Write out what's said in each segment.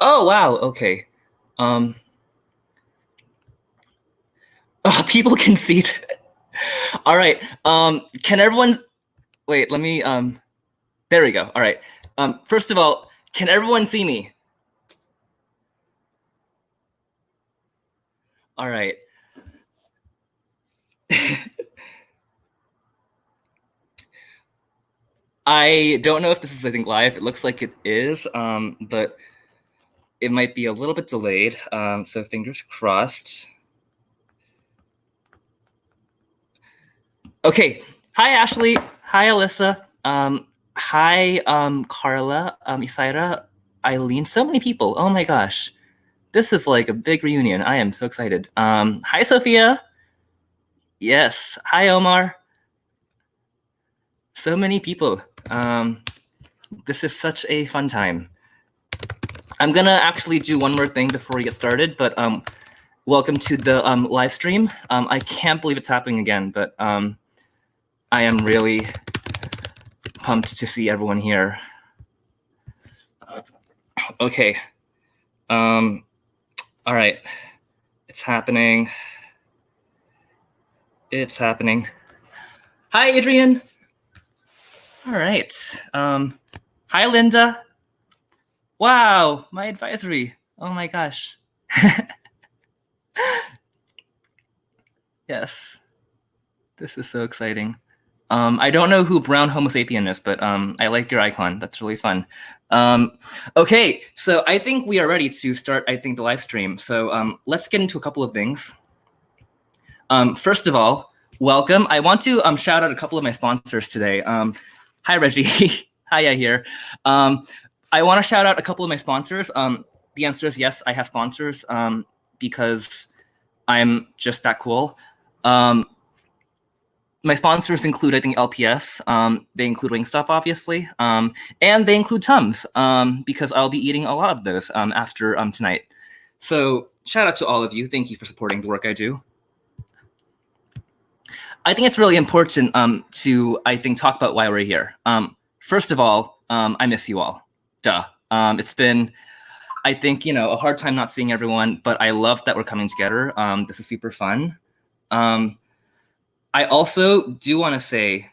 Oh, wow. Okay. Um, oh, people can see it. All right. Can everyone wait, let me there we go. All right. First of all, can everyone see me? All right. I don't know if this is, I think, live. It looks like it is, but it might be a little bit delayed. So fingers crossed. Okay. Hi, Ashley. Hi, Alyssa. Hi, Carla, Isaira, Eileen. So many people. Oh my gosh. This is like a big reunion. I am so excited. Hi, Sophia. Yes. Hi, Omar. So many people. This is such a fun time. I'm gonna actually do one more thing before we get started, but welcome to the live stream. I can't believe it's happening again, but I am really pumped to see everyone here. Okay. All right. It's happening. It's happening. Hi, Adrian. All right. Hi, Linda. Wow, my advisory. Oh my gosh. Yes. This is so exciting. I don't know who Brown Homo sapien is, but I like your icon. That's really fun. Okay, so I think we are ready to start, I think, the live stream. So let's get into a couple of things. First of all, welcome. I want to shout out a couple of my sponsors today. Hi, Reggie. Hiya here. I want to shout out a couple of my sponsors. The answer is yes, I have sponsors because I'm just that cool. My sponsors include, I think, LPS. They include Wingstop, obviously, and they include Tums because I'll be eating a lot of those after tonight. So shout out to all of you. Thank you for supporting the work I do. I think it's really important to, I think, talk about why we're here. First of all, I miss you all. Duh. It's been, I think, a hard time not seeing everyone, but I love that we're coming together. This is super fun. I also do want to say,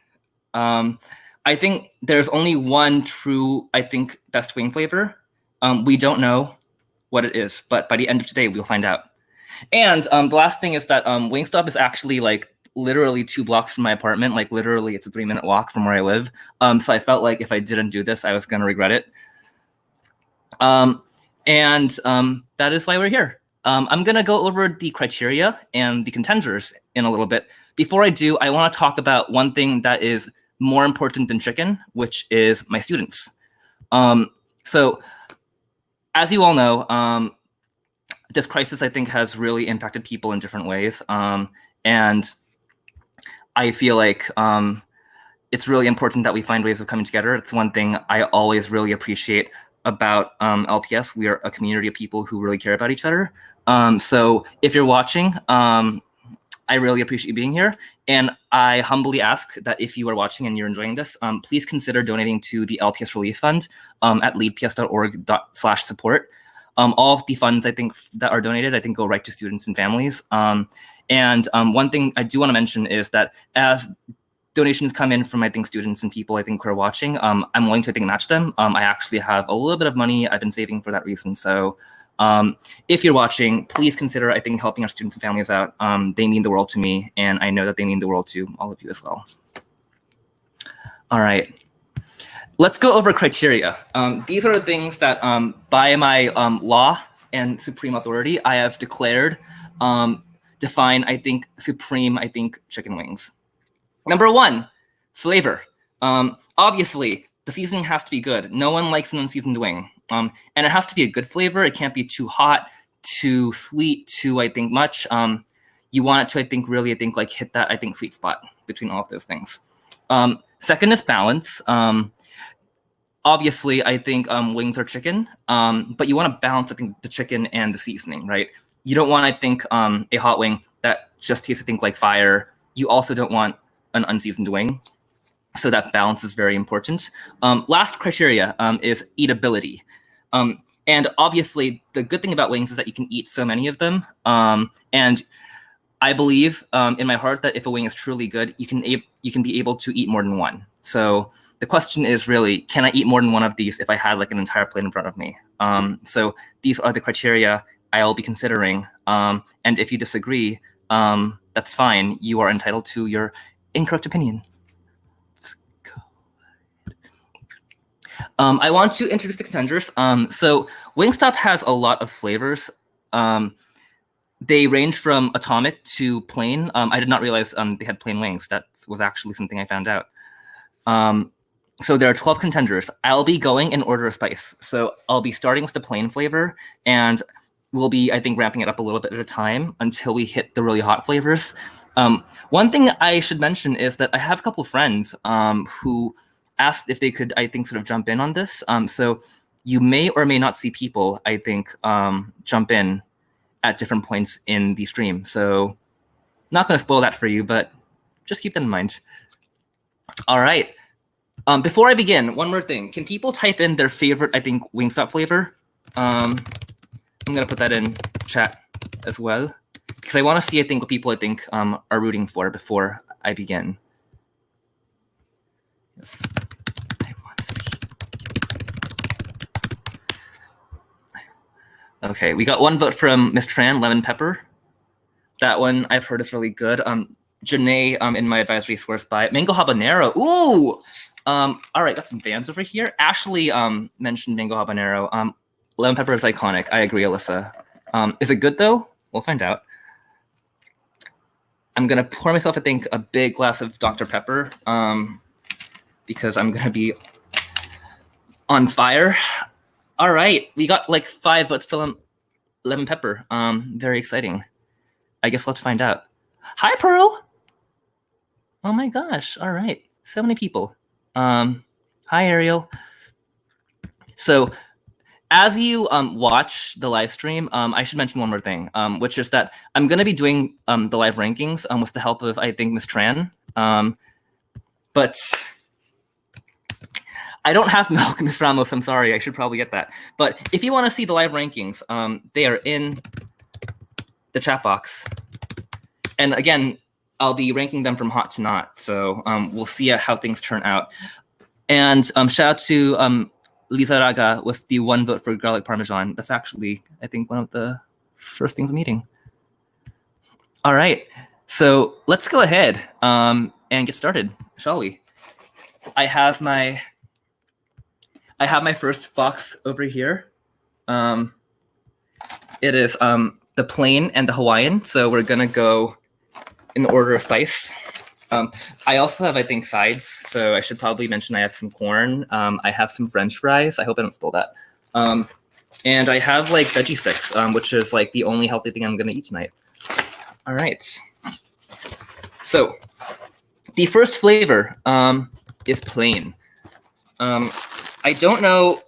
I think there's only one true, I think, best wing flavor. We don't know what it is, but by the end of today, we'll find out. And the last thing is that Wingstop is actually like literally 2 blocks from my apartment. Like literally, it's a 3-minute walk from where I live. So I felt like if I didn't do this, I was gonna regret it. And that is why we're here. I'm gonna go over the criteria and the contenders in a little bit. Before I do, I want to talk about one thing that is more important than chicken, which is my students. So as you all know, this crisis, I think, has really impacted people in different ways. And I feel like it's really important that we find ways of coming together. It's one thing I always really appreciate about LPS. We are a community of people who really care about each other. So if you're watching, I really appreciate you being here. And I humbly ask that if you are watching and you're enjoying this, please consider donating to the LPS Relief Fund at leadps.org/support. All of the funds, I think, that are donated, I think, go right to students and families. And one thing I do want to mention is that as donations come in from, I think, students and people, I think, who are watching, I'm willing to, I think, match them. I actually have a little bit of money I've been saving for that reason. So if you're watching, please consider, I think, helping our students and families out. They mean the world to me, and I know that they mean the world to all of you as well. All right. Let's go over criteria. These are the things that by my law and supreme authority, I have declared define, I think, supreme, I think, chicken wings. Number 1, flavor. Obviously, the seasoning has to be good. No one likes an unseasoned wing. And it has to be a good flavor. It can't be too hot, too sweet, too, I think, much. You want it to, I think, really, I think, like hit that, I think, sweet spot between all of those things. Second is balance. Obviously, I think wings are chicken, but you want to balance, I think, the chicken and the seasoning, right? You don't want, I think, a hot wing that just tastes, I think, like fire. You also don't want an unseasoned wing. So that balance is very important. Last criteria is eatability. And obviously, the good thing about wings is that you can eat so many of them. And I believe in my heart that if a wing is truly good, you can be able to eat more than one. So the question is really, can I eat more than one of these if I had like an entire plate in front of me? So these are the criteria I'll be considering. And if you disagree, that's fine. You are entitled to your incorrect opinion. Let's go. I want to introduce the contenders. So Wingstop has a lot of flavors. They range from atomic to plain. I did not realize they had plain wings. That was actually something I found out. So there are 12 contenders. I'll be going in order of spice. So I'll be starting with the plain flavor, and we'll be, I think, ramping it up a little bit at a time until we hit the really hot flavors. One thing I should mention is that I have a couple of friends who asked if they could, I think, sort of jump in on this. So you may or may not see people, I think, jump in at different points in the stream. So not going to spoil that for you, but just keep that in mind. All right. Before I begin, one more thing. Can people type in their favorite, I think, Wingstop flavor? I'm going to put that in chat as well, because I want to see, I think, what people, I think, are rooting for before I begin. Yes. I want to see. Okay, we got one vote from Miss Tran, lemon pepper. That one I've heard is really good. Janae in my advisory swears by it. Mango habanero. Ooh! All right, got some fans over here. Ashley mentioned mango habanero. Lemon pepper is iconic. I agree, Alyssa. Is it good though? We'll find out. I'm gonna pour myself, I think, a big glass of Dr. Pepper because I'm gonna be on fire. All right, we got like 5 votes for lemon pepper. Very exciting. I guess let's find out. Hi, Pearl. Oh my gosh. All right, so many people. Hi, Ariel. So as you watch the live stream, I should mention one more thing, which is that I'm going to be doing the live rankings with the help of, I think, Miss Tran. But I don't have milk, Miss Ramos. I'm sorry. I should probably get that. But if you want to see the live rankings, they are in the chat box. And again, I'll be ranking them from hot to not. So we'll see how things turn out. And shout out to Lisa Raga with the 1 vote for garlic parmesan. That's actually, I think, one of the first things I'm eating. All right, so let's go ahead and get started, shall we? I have my first box over here. It is the plain and the Hawaiian. So we're gonna go in the order of spice. I also have, I think, sides. So I should probably mention I have some corn. I have some French fries. I hope I don't spill that. And I have like veggie sticks, which is like the only healthy thing I'm gonna eat tonight. All right. So the first flavor is plain. I didn't know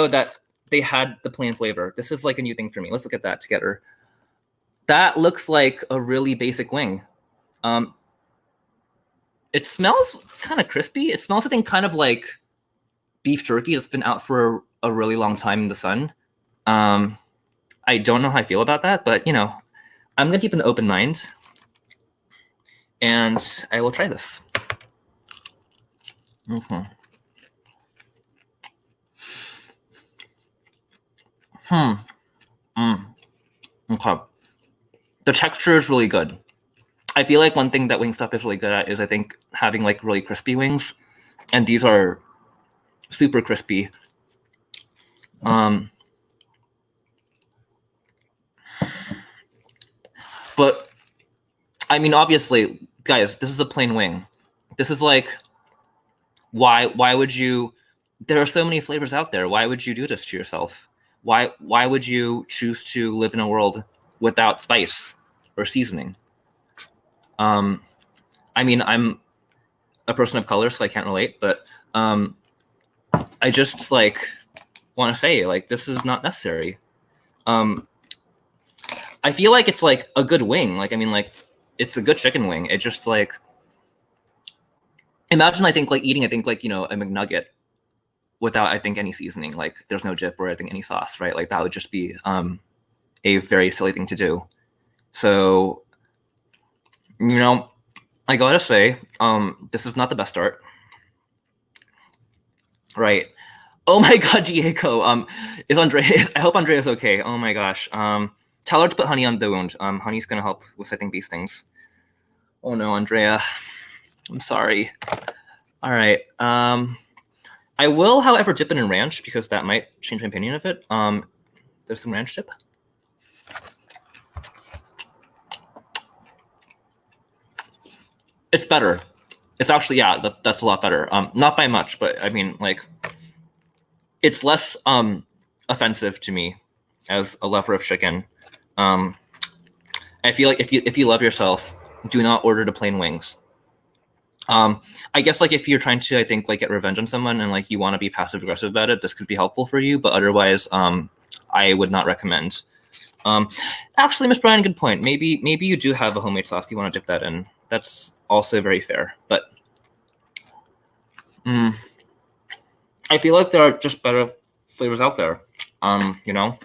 that they had the plain flavor. This is like a new thing for me. Let's look at that together. That looks like a really basic wing. It smells kind of crispy. It smells, I think, kind of like beef jerky that's been out for a really long time in the sun. I don't know how I feel about that, but, you know, I'm going to keep an open mind. And I will try this. Okay. The texture is really good. I feel like one thing that Wingstop is really good at is, I think, having like really crispy wings, and these are super crispy. But I mean, obviously, guys, this is a plain wing. This is like, why would you? There are so many flavors out there. Why would you do this to yourself? Why would you choose to live in a world without spice or seasoning? I mean, I'm a person of color, so I can't relate, but I just like want to say, like, this is not necessary. I feel like it's like a good wing. Like, I mean, like, it's a good chicken wing. It just like, imagine, I think, like eating, I think, like, you know, a McNugget. without, I think, any seasoning. Like there's no dip or I think any sauce, right? Like that would just be a very silly thing to do. So, you know, I gotta say, this is not the best start. Right. Oh my god, Diego. Is Andre I hope Andre is okay. Oh my gosh. Tell her to put honey on the wound. Honey's gonna help with, I think, these things. Oh no, Andrea. I'm sorry. All right. I will, however, dip it in ranch because that might change my opinion of it. There's some ranch dip. It's better. It's actually, yeah, that's a lot better. Not by much, but I mean, like, it's less offensive to me as a lover of chicken. I feel like if you love yourself, do not order the plain wings. I guess like if you're trying to, I think, like get revenge on someone and like you want to be passive aggressive about it, this could be helpful for you. But otherwise, I would not recommend. Actually, Miss Brian, good point. Maybe you do have a homemade sauce you want to dip that in. That's also very fair. But I feel like there are just better flavors out there. You know.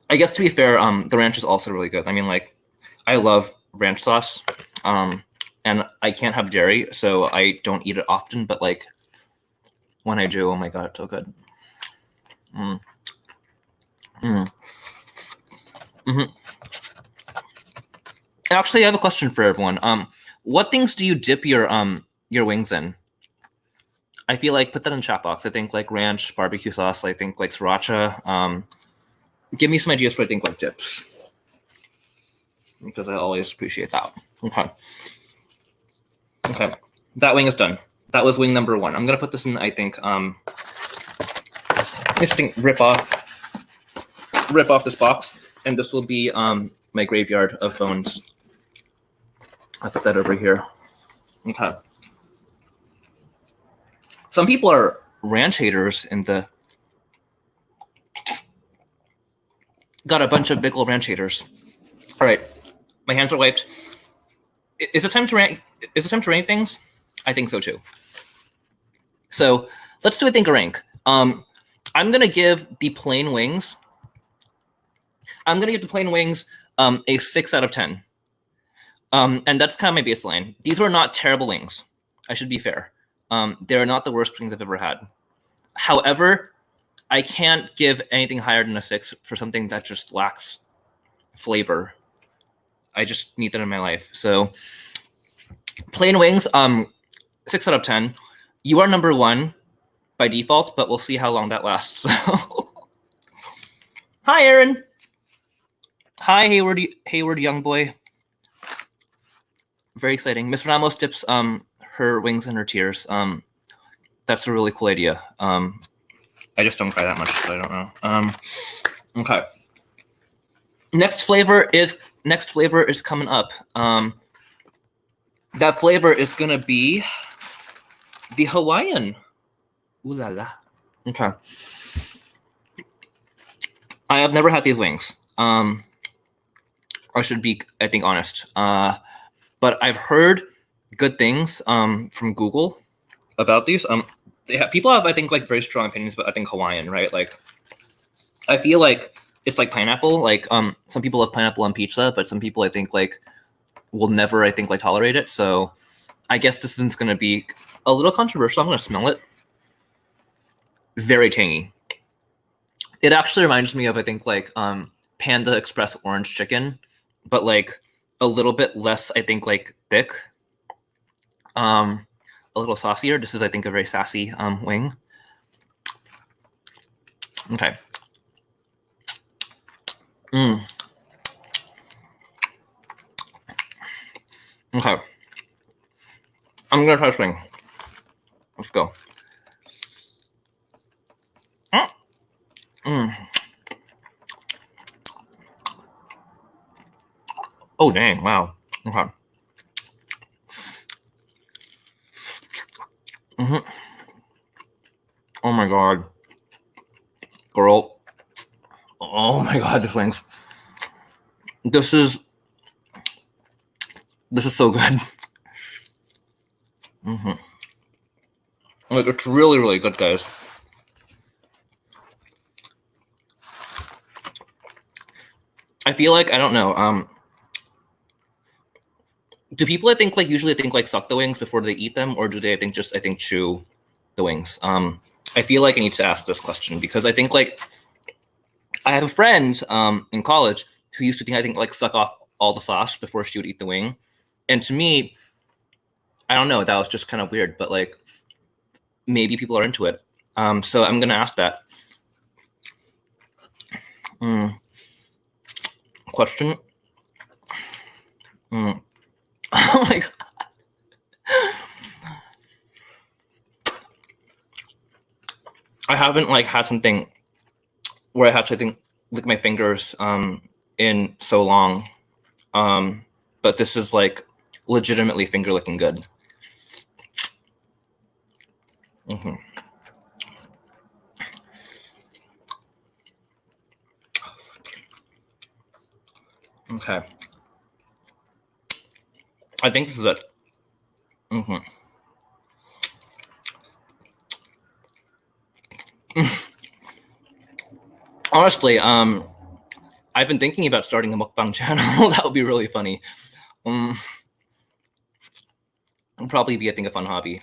I guess to be fair, the ranch is also really good. I mean, like, I love ranch sauce. And I can't have dairy, so I don't eat it often. But like, when I do, oh my god, it's so good. Actually, I have a question for everyone. What things do you dip your wings in? I feel like put that in the chat box. I think like ranch, barbecue sauce. I think like sriracha. Give me some ideas for I think like dips, because I always appreciate that. Okay. Okay, that wing is done. That was wing number 1. I'm gonna put this in. I think this thing rip off this box, and this will be my graveyard of bones. I'll put that over here. Okay. Some people are ranch haters in the. Got a bunch of big old ranch haters. All right, my hands are wiped. Is it time to rank? Is it time to rank things? I think so too. So let's do a rank. I'm gonna give the plain wings. I'm gonna give the plain wings a 6 out of 10. And that's kind of my baseline. These were not terrible wings. I should be fair. They're not the worst wings I've ever had. However, I can't give anything higher than a 6 for something that just lacks flavor. I just need that in my life. So plain wings, 6 out of 10. You are number 1 by default, but we'll see how long that lasts. Hi, Aaron. Hi, Hayward young boy. Very exciting. Miss Ramos dips her wings in her tears. That's a really cool idea. I just don't cry that much, so I don't know. Okay. Next flavor is coming up. That flavor is gonna be the Hawaiian. Ooh la la. Okay. I have never had these wings. I should be, I think, honest. But I've heard good things from Google about these. People have, I think, like very strong opinions about, I think, Hawaiian, right? Like, I feel like it's like pineapple. Like, some people love pineapple on pizza, but some people, I think, like, will never, I think, like tolerate it. So I guess this is going to be a little controversial. I'm going to smell it. Very tangy. It actually reminds me of, I think, like Panda Express orange chicken, but like a little bit less, I think, like thick. A little saucier. This is, I think, a very sassy wing. Okay. Okay. I'm gonna try this wing. Let's go. Oh dang! Wow. Okay. Oh my god, girl. Oh my god, this wings. This is so good. Like, it's really, really good, guys. I feel like, I don't know, do people usually suck the wings before they eat them, or do they just chew the wings? I feel like I need to ask this question because I think like I have a friend in college who used to suck off all the sauce before she would eat the wing, and to me, I don't know, that was just kind of weird, but like maybe people are into it. So I'm gonna ask that question. Oh my god. I haven't like had something where I had to lick my fingers in so long. But this is like legitimately finger licking good. Okay. I think this is it. Honestly, I've been thinking about starting a mukbang channel. That would be really funny. It'll probably be, I think, a fun hobby.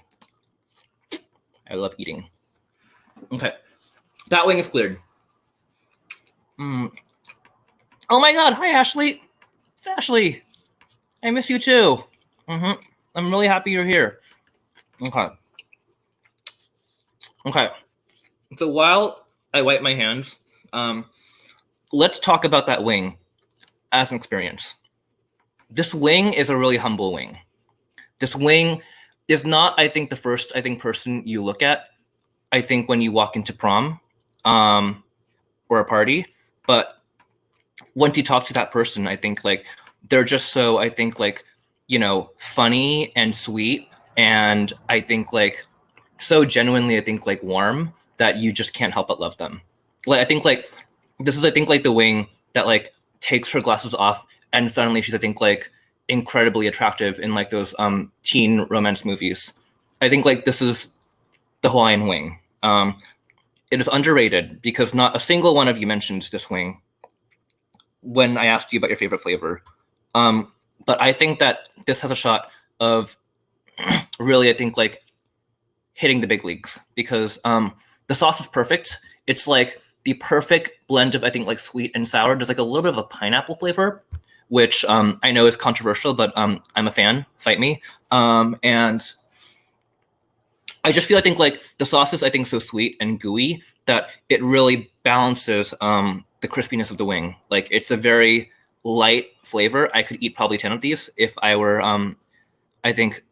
I love eating. Okay. That wing is cleared. Oh my god. Hi, Ashley. It's Ashley. I miss you too. I'm really happy you're here. Okay. Okay. So while I wipe my hands, let's talk about that wing as an experience. This wing is a really humble wing. This wing is not, I think, the first, person you look at, I think, when you walk into prom or a party. But once you talk to that person, I think, like, they're just so, I think, like, you know, funny and sweet. And I think, like, so genuinely, I think, like, warm that you just can't help but love them. Like, I think, like, this is, I think, like, the wing that, like, takes her glasses off and suddenly she's, I think, like, incredibly attractive in like those teen romance movies. I think like this is the Hawaiian wing. It is underrated because not a single one of you mentioned this wing when I asked you about your favorite flavor. But I think that this has a shot of really, I think, like hitting the big leagues because the sauce is perfect. It's like the perfect blend of, I think, like sweet and sour. There's like a little bit of a pineapple flavor, which I know is controversial, but I'm a fan. Fight me. And I just feel, I think, like the sauce is, I think, so sweet and gooey that it really balances the crispiness of the wing. Like it's a very light flavor. I could eat probably 10 of these if I were, I think,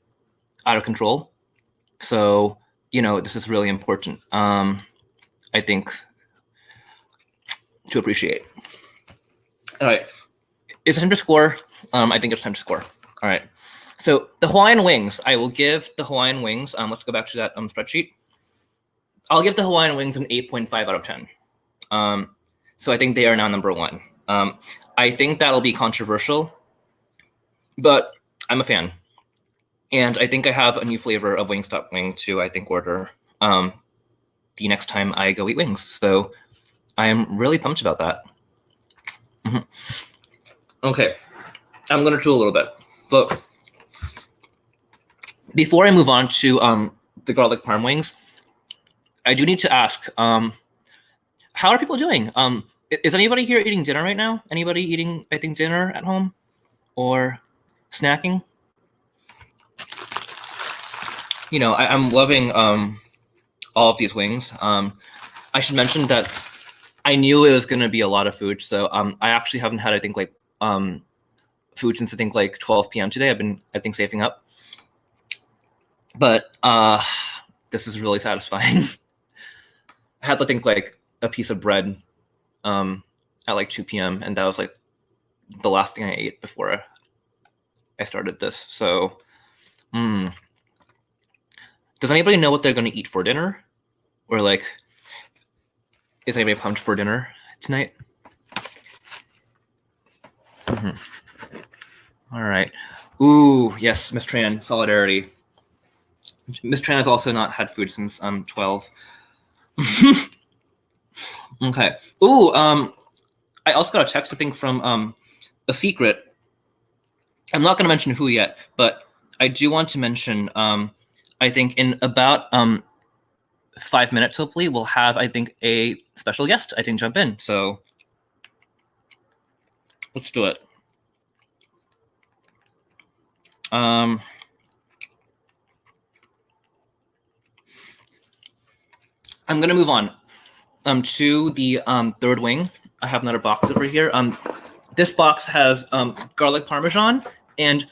out of control. So, you know, this is really important, I think, to appreciate. All right. It's time to score. I think it's time to score. All right. So the Hawaiian wings, I will give the Hawaiian wings. Let's go back to that spreadsheet. I'll give the Hawaiian wings an 8.5 out of 10. So I think they are now number one. I think that'll be controversial, but I'm a fan. And I think I have a new flavor of Wingstop wing to, I think, order the next time I go eat wings. So I am really pumped about that. Okay, I'm gonna chew a little bit. Look, before I move on to the garlic parm wings, I do need to ask, how are people doing? Is anybody here eating dinner right now? Anybody eating, I think, dinner at home or snacking? You know, I'm loving all of these wings. I should mention that I knew it was going to be a lot of food, so I actually haven't had, I think, like food since I think like 12 p.m. today. I've been, I think, saving up, but this is really satisfying. I had, I think, like a piece of bread at like 2 p.m. and that was like the last thing I ate before I started this. So, does anybody know what they're going to eat for dinner, or like, is anybody pumped for dinner tonight? All right. Ooh, yes, Miss Tran, solidarity. Miss Tran has also not had food since 12. Okay. Ooh, I also got a text, I think, from a secret. I'm not going to mention who yet, but I do want to mention. I think in about 5 minutes, hopefully, we'll have, I think, a special guest, I think, jump in. So let's do it. I'm going to move on to the third wing. I have another box over here. This box has garlic parmesan and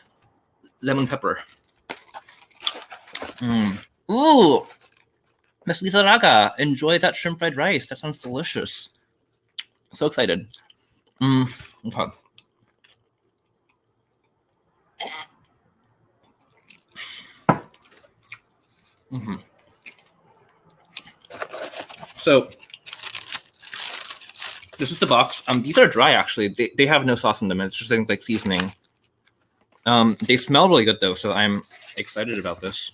lemon pepper. Ooh, Miss Lisa Raga, enjoy that shrimp fried rice. That sounds delicious. So excited. Okay. So this is the box. These are dry, actually. They have no sauce in them. It's just things like seasoning. They smell really good, though, so I'm excited about this.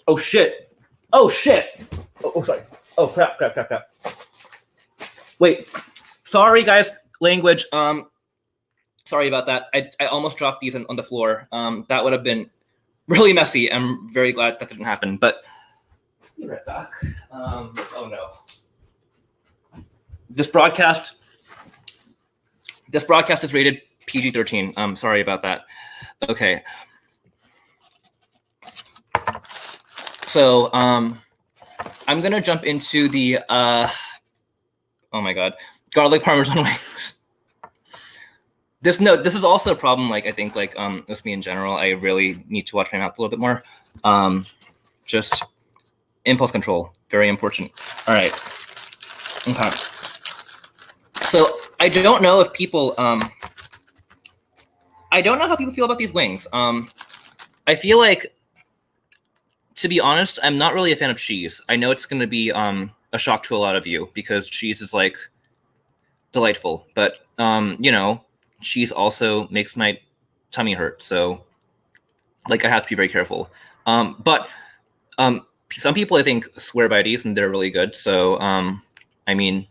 Oh, shit. Oh, shit. Oh, sorry. Oh, crap. Wait. Sorry, guys. Language. Sorry about that. I almost dropped these on the floor. That would have been really messy. I'm very glad that didn't happen, but be right back. Oh, no. This broadcast is rated PG-13. Sorry about that. Okay. So I'm gonna jump into the oh my god, garlic parmesan wings. This is also a problem. Like I think with me in general, I really need to watch my mouth a little bit more. Just impulse control, very important. All right. Okay. So I don't know if people I don't know how people feel about these wings. I feel like, to be honest, I'm not really a fan of cheese. I know it's going to be a shock to a lot of you because cheese is like delightful, but you know, cheese also makes my tummy hurt. So like I have to be very careful. But some people I think swear by these and they're really good. So I mean,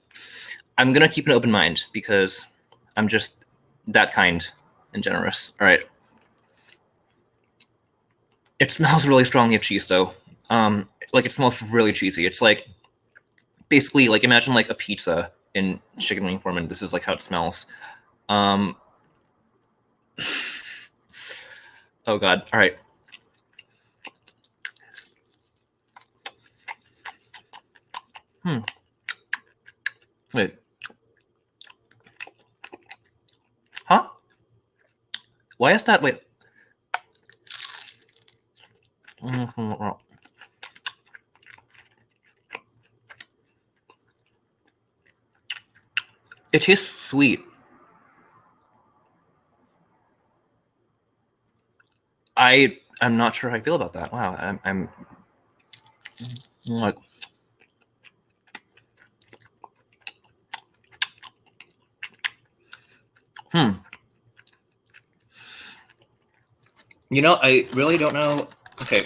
I'm going to keep an open mind because I'm just that kind and generous. All right. It smells really strongly of cheese, though. Like it smells really cheesy. It's like basically like imagine like a pizza in chicken wing form, and this is like how it smells. Oh god. All right. Wait. Huh? Why is that? Wait. It tastes sweet. I'm not sure how I feel about that. Wow, I'm like, You know, I really don't know. Okay,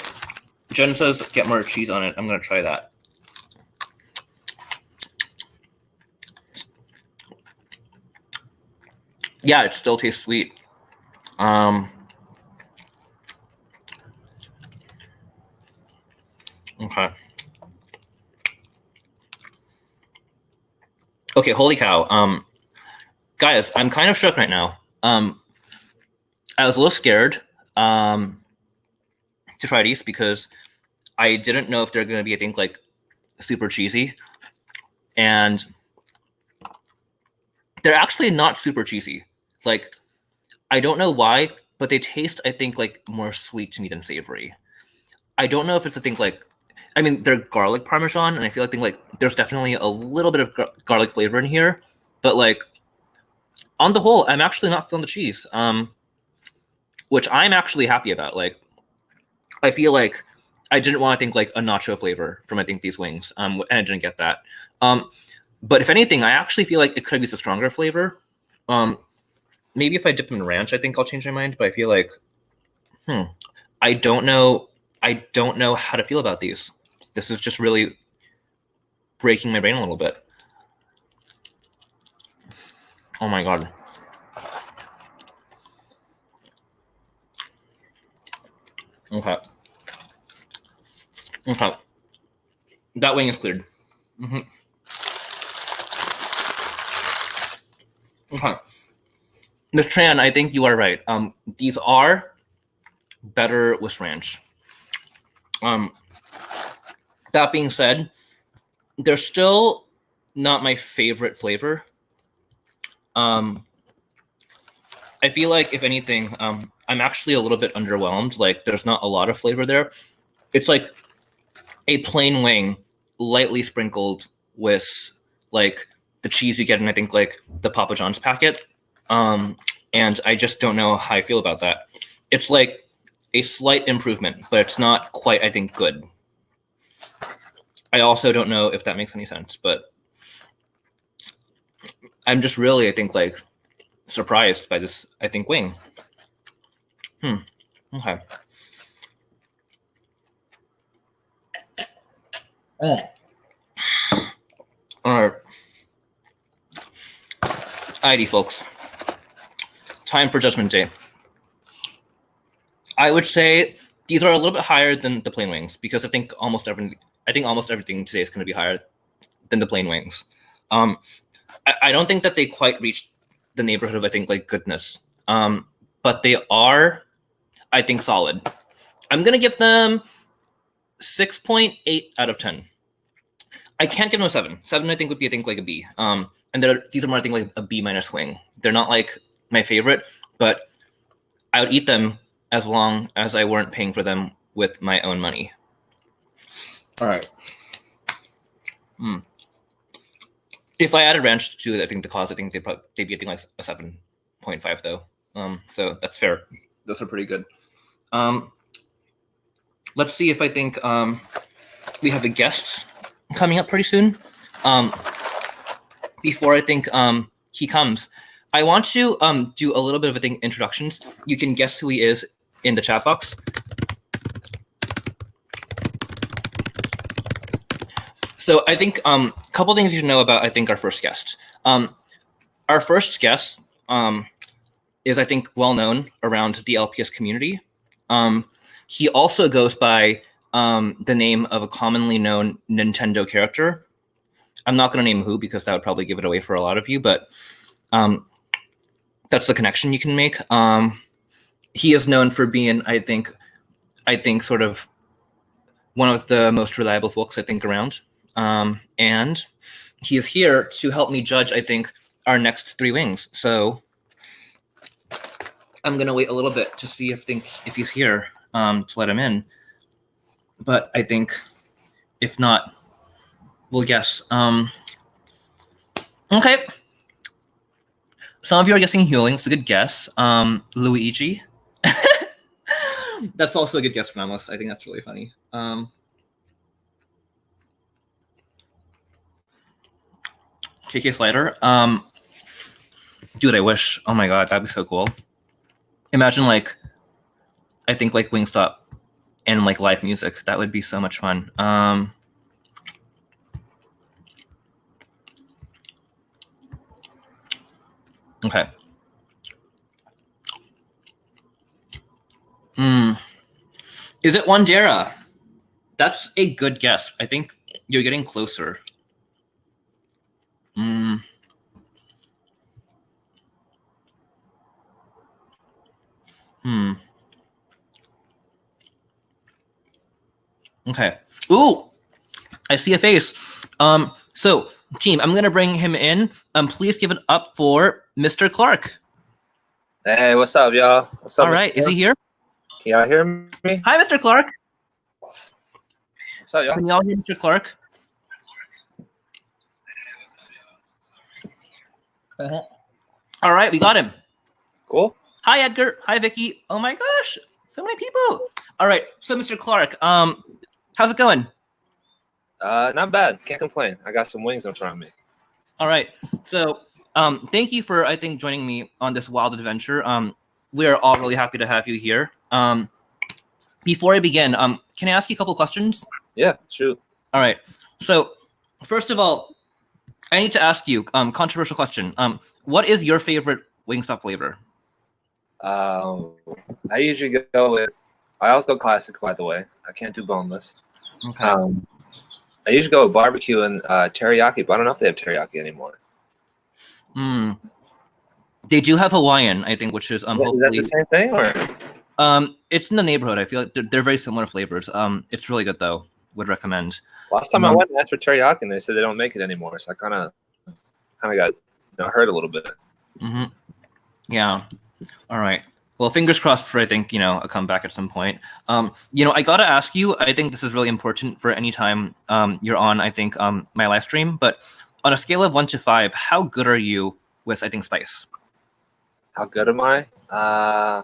Jen says get more cheese on it. I'm gonna try that. Yeah, it still tastes sweet. Okay. Okay, holy cow. Guys, I'm kind of shook right now. I was a little scared to try these because I didn't know if they're gonna be, I think, like super cheesy. And they're actually not super cheesy. Like, I don't know why, but they taste, I think, like more sweet to me than savory. I don't know if it's a thing like, I mean, they're garlic parmesan, and I feel like there's definitely a little bit of garlic flavor in here, but like on the whole, I'm actually not feeling the cheese, which I'm actually happy about. Like, I feel like I didn't want to think like a nacho flavor from I think these wings, and I didn't get that. But if anything, I actually feel like it could have used a stronger flavor. Maybe if I dip them in ranch, I think I'll change my mind. But I feel like, I don't know how to feel about these. This is just really breaking my brain a little bit. Oh my god. Okay. Okay. That wing is cleared. Okay. Ms. Tran, I think you are right. These are better with ranch. That being said, they're still not my favorite flavor. I feel like, if anything, I'm actually a little bit underwhelmed. Like, there's not a lot of flavor there. It's like a plain wing, lightly sprinkled with like the cheese you get in, I think, like the Papa John's packet. And I just don't know how I feel about that. It's like a slight improvement, but it's not quite, I think, good. I also don't know if that makes any sense, but I'm just really, I think, like surprised by this, I think, wing. Okay. Oh. All right. Alrighty, folks. Time for Judgment Day. I would say these are a little bit higher than the plain wings because I think almost everything today is going to be higher than the plain wings. I don't think that they quite reached the neighborhood of, I think, like goodness. But they are, I think, solid. I'm going to give them 6.8 out of 10. I can't give them a 7. 7, I think, would be, I think, like a B. And these are more, I think, like a B minus wing. They're not like my favorite, but I would eat them as long as I weren't paying for them with my own money. All right. If I added ranch to it, I think the cost, I think they'd be, I think, like a 7.5 though. So that's fair. Those are pretty good. Let's see if I think we have a guest coming up pretty soon. Before I think he comes, I want to do a little bit of, I think, introductions. You can guess who he is in the chat box. So I think a couple things you should know about, I think, our first guest. Our first guest is, I think, well known around the LPS community. He also goes by the name of a commonly known Nintendo character. I'm not going to name who because that would probably give it away for a lot of you, but that's the connection you can make. He is known for being, I think, sort of one of the most reliable folks, I think, around. And he is here to help me judge, I think, our next 3 wings. So I'm going to wait a little bit to see if he's here to let him in. But I think if not, we'll guess. Okay. Some of you are guessing Healing. It's a good guess. Luigi. That's also a good guess, Ramos. I think that's really funny. KK Slider. Dude, I wish. Oh my god, that'd be so cool. Imagine, like, I think, like, Wingstop and, like, live music. That would be so much fun. Okay. Is it Wandera? That's a good guess. I think you're getting closer. Okay. Ooh, I see a face. So, team, I'm gonna bring him in. Please give it up for Mr. Clark. Hey, what's up, y'all? What's up? All right, is he here? Can y'all hear me? Hi, Mr. Clark. What's up, y'all? Can y'all hear Mr. Clark? All right, we got him. Cool. Hi, Edgar. Hi, Vicky. Oh my gosh, so many people. All right, so Mr. Clark, how's it going? Not bad. Can't complain. I got some wings in front of me. All right. So, thank you for, I think, joining me on this wild adventure. We are all really happy to have you here. before I begin, can I ask you a couple questions? Yeah, shoot. All right. So, first of all, I need to ask you, controversial question. What is your favorite Wingstop flavor? I usually go with. I always go classic, by the way. I can't do boneless. Okay. I usually go with barbecue and teriyaki, but I don't know if they have teriyaki anymore. They do have Hawaiian, I think, which is Is that hopefully the same thing, or? It's in the neighborhood. I feel like they're very similar flavors. It's really good though. Would recommend. Last time I went and asked for teriyaki, and they said they don't make it anymore. So I kind of got hurt a little bit. Yeah. All right. Well, fingers crossed for, I think, a comeback at some point. I got to ask you, I think this is really important for any time you're on, I think, my live stream. But on a scale of 1 to 5, how good are you with, I think, spice? How good am I? I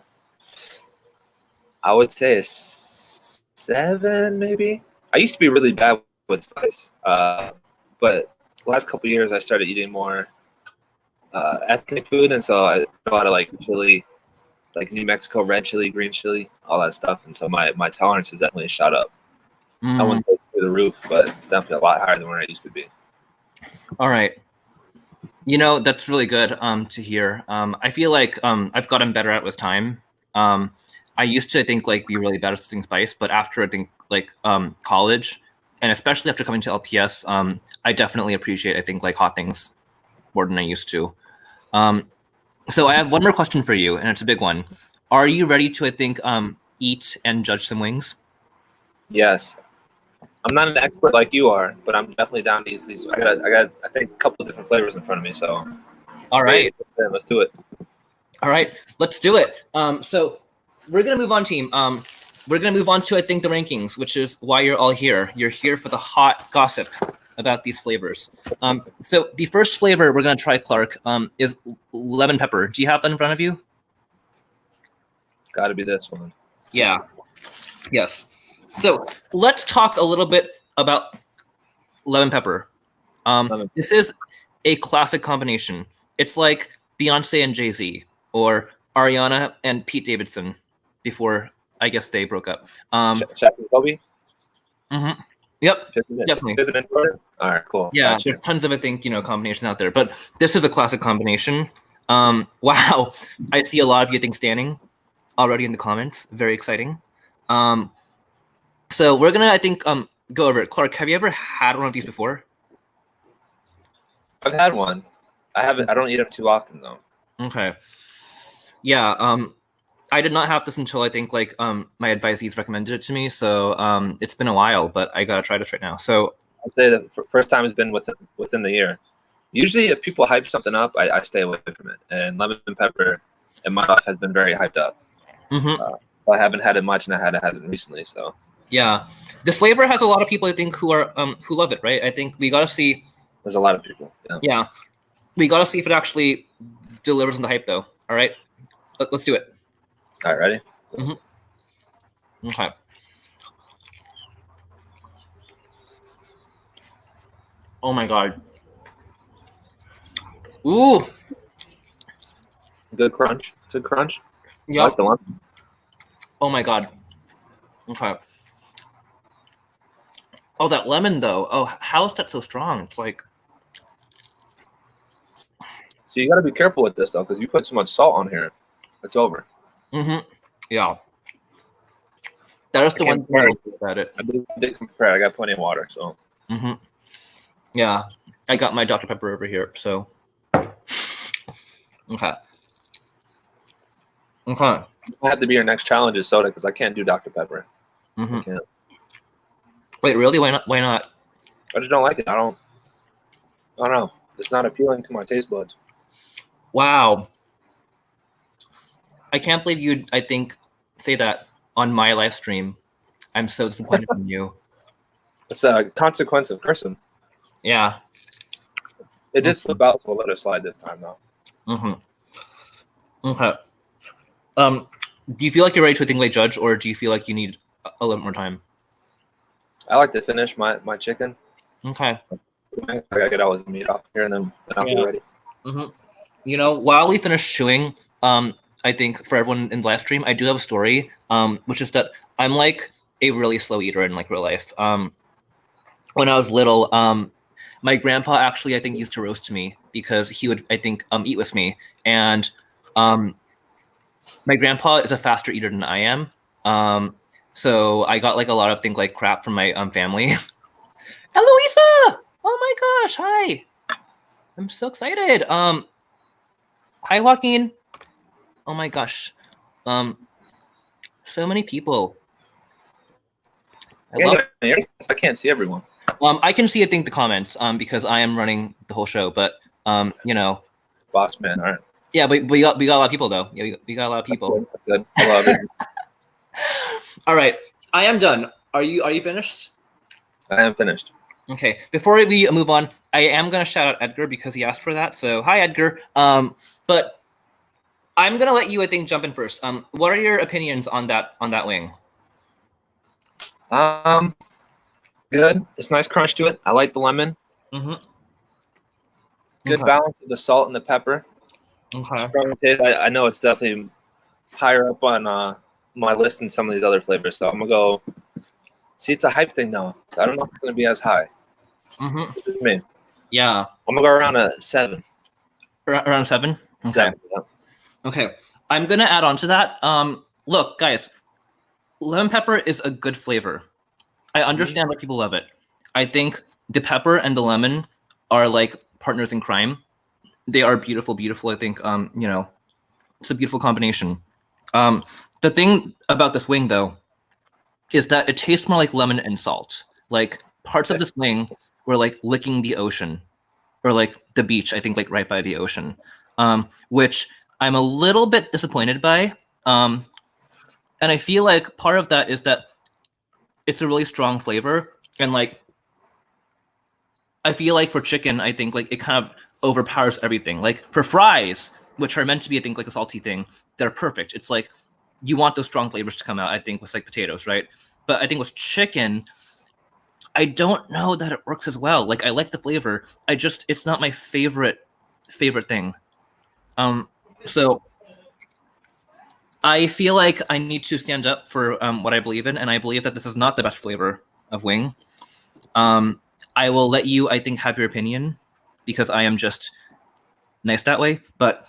would say a 7, maybe. I used to be really bad with spice, but the last couple of years I started eating more ethnic food, and so I know how to like chili, like New Mexico red chili, green chili, all that stuff, and so my tolerance has definitely shot up. I wouldn't say it's through the roof, but it's definitely a lot higher than where I used to be. All right. That's really good to hear. I feel like I've gotten better at it with time. I used to, I think, like be really bad at something spice, but after I think like college, and especially after coming to LPS, I definitely appreciate, I think, like hot things more than I used to. So I have one more question for you, and it's a big one. Are you ready to, I think, eat and judge some wings? Yes. I'm not an expert like you are, but I'm definitely down to eat these. I got I think a couple of different flavors in front of me, so all right. Let's do it. All right, let's do it. So we're gonna move on, team. We're gonna move on to, I think, the rankings, which is why you're all here. You're here for the hot gossip about these flavors. So the first flavor we're gonna try, Clark, is lemon pepper. Do you have that in front of you? It's got to be this one. Yeah. Yes. So let's talk a little bit about lemon pepper. This is a classic combination. It's like Beyonce and Jay-Z, or Ariana and Pete Davidson before, I guess, they broke up. Shaq and Kobe? Yep, definitely. All right, cool. Yeah, gotcha. There's tons of, I think, combinations out there, but this is a classic combination. Wow, I see a lot of you, I think, standing already in the comments. Very exciting. So we're gonna, I think, go over it. Clark, have you ever had one of these before? I've had one. I haven't. I don't eat them too often though. Okay. Yeah. I did not have this until, I think, like my advisees recommended it to me. So it's been a while, but I gotta try this right now. So I'd say the first time has been within the year. Usually, if people hype something up, I stay away from it. And lemon pepper in my life has been very hyped up. So I haven't had it much, and I had it recently. So yeah, this flavor has a lot of people, I think, who love it, right? I think we gotta see. There's a lot of people. Yeah, we gotta see if it actually delivers on the hype, though. All right, let's do it. All right, ready? Okay. Oh my god. Ooh. Good crunch. Good crunch. Yeah. I like the one. Oh my god. Okay. Oh, that lemon though. Oh, how is that so strong? It's like. So you got to be careful with this though, because you put so much salt on here, it's over. Yeah. That is the one thing about it. I did compare. I got plenty of water, so. Yeah, I got my Dr. Pepper over here, so. Okay. I have to be your next challenge is soda because I can't do Dr. Pepper. I can't. Wait, really? Why not? Why not? I just don't like it. I don't know. It's not appealing to my taste buds. Wow. I can't believe you'd, I think, say that on my live stream. I'm so disappointed in you. It's a consequence of cursing. Yeah. It did slip out, so we'll let it slide this time, though. Okay. Do you feel like you're ready to, I think, like, judge, or do you feel like you need a little more time? I like to finish my chicken. Okay. I gotta get all his meat off here, and then I'll be ready. While we finish chewing, I I think for everyone in the live stream, I do have a story, which is that I'm like a really slow eater in like real life. When I was little, my grandpa actually I think used to roast me because he would I think eat with me, and my grandpa is a faster eater than I am. So I got like a lot of things like crap from my family. Eloisa! Oh my gosh, hi. I'm so excited. Hi Joaquin. Oh my gosh. So many people. I can't see everyone. I can see I think the comments because I am running the whole show, but you know. Boss man, all right. Yeah, but we got a lot of people though. Yeah, we got a lot of people. That's good. I love it. All right. I am done. Are you finished? I am finished. Okay, before we move on, I am gonna shout out Edgar because he asked for that. So hi Edgar. But I'm gonna let you I think jump in first. What are your opinions on that wing? Good. It's nice crunch to it. I like the lemon. Mm-hmm. Good balance of the salt and the pepper. Okay. Strong taste. I know it's definitely higher up on my list than some of these other flavors. So I'm gonna go. See, it's a hype thing though. So I don't know if it's gonna be as high. Mm-hmm. Me. Yeah. I'm gonna go around a 7. Around 7. Okay. 7, yeah. Okay. I'm gonna add on to that. Look, guys, lemon pepper is a good flavor. I understand why people love it. I think the pepper and the lemon are like partners in crime. They are beautiful, beautiful. I think you know, it's a beautiful combination. The thing about this wing though is that it tastes more like lemon and salt. Like parts of this wing were like licking the ocean or like the beach, I think like right by the ocean. Which I'm a little bit disappointed by. And I feel like part of that is that it's a really strong flavor. And like I feel like for chicken, I think like it kind of overpowers everything. Like for fries, which are meant to be, I think, like a salty thing, they're perfect. It's like you want those strong flavors to come out, I think, with like potatoes, right? But I think with chicken, I don't know that it works as well. Like I like the flavor. It's not my favorite thing. So I feel like I need to stand up for what I believe in, and I believe that this is not the best flavor of wing. I will let you, I think, have your opinion because I am just nice that way. But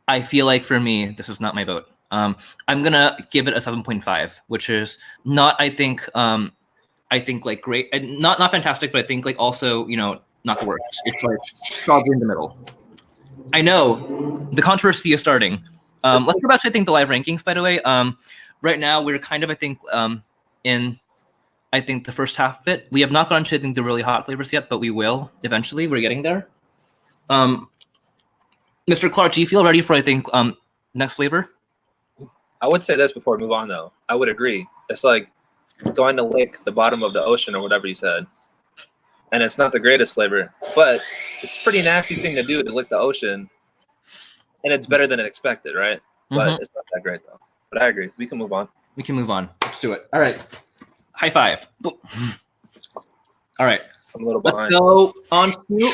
I feel like for me, this is not my vote. I'm gonna give it a 7.5, which is not, I think like great, and not fantastic, but I think like also not the worst. It's like probably in the middle. I know the controversy is starting. Let's go back to I think the live rankings. By the way, right now we're kind of I think in I think the first half of it. We have not gone to I think the really hot flavors yet, but we will eventually. We're getting there. Mr. Clark, do you feel ready for I think next flavor? I would say this before we move on though. I would agree. It's like going to lick the bottom of the ocean or whatever you said. And it's not the greatest flavor, but it's a pretty nasty thing to do to lick the ocean. And it's better than expected, right? But it's not that great though. But I agree. We can move on. We can move on. Let's do it. All right. High five. All right. I'm a little behind. Let's go on to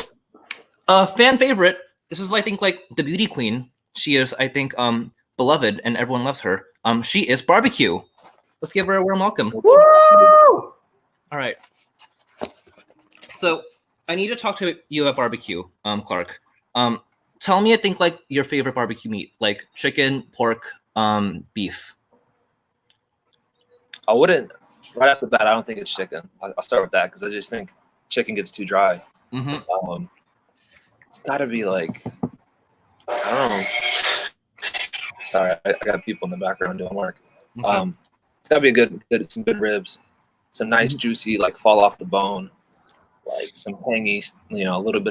a fan favorite. This is I think like the beauty queen. She is I think beloved and everyone loves her. She is barbecue. Let's give her a warm welcome. Woo! All right. So I need to talk to you about barbecue, Clark. Tell me, I think like your favorite barbecue meat, like chicken, pork, beef. I wouldn't. Right off the bat, I don't think it's chicken. I'll start with that because I just think chicken gets too dry. It's got to be like I don't know. Sorry, I got people in the background doing work. Okay. Gotta be some good ribs, some nice juicy like fall off the bone, like some tangy, a little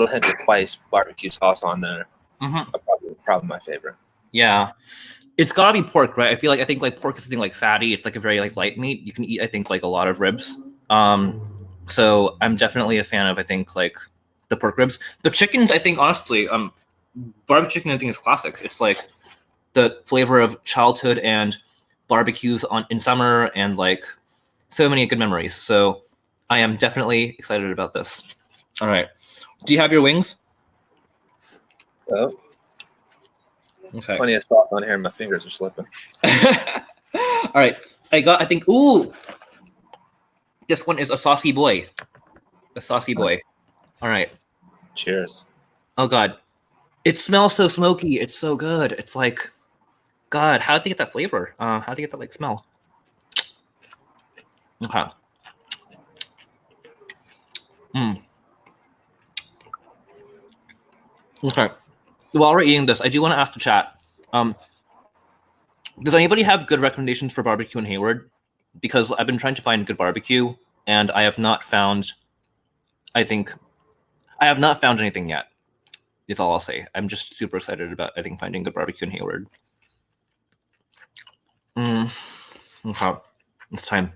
hint of spice barbecue sauce on there. Probably my favorite. Yeah, it's gotta be pork, right? I think like pork is something like fatty. It's like a very like light meat. You can eat I think like a lot of ribs. So I'm definitely a fan of I think like the pork ribs. The chickens, I think honestly, barbecue chicken I think is classic. It's like the flavor of childhood and barbecues in summer and like so many good memories. So I am definitely excited about this. All right. Do you have your wings? Oh. Okay. Plenty of sauce on here. My fingers are slipping. All right. I think, ooh, this one is a saucy boy. A saucy boy. All right. Cheers. Oh, God. It smells so smoky. It's so good. It's like, God, how'd they get that flavor? How'd they get that, like, smell? Okay. Okay. While we're eating this, I do want to ask the chat. Does anybody have good recommendations for barbecue in Hayward? Because I've been trying to find good barbecue, and I have not found. I think I have not found anything yet. Is all I'll say. I'm just super excited about finding good barbecue in Hayward. Okay, it's time.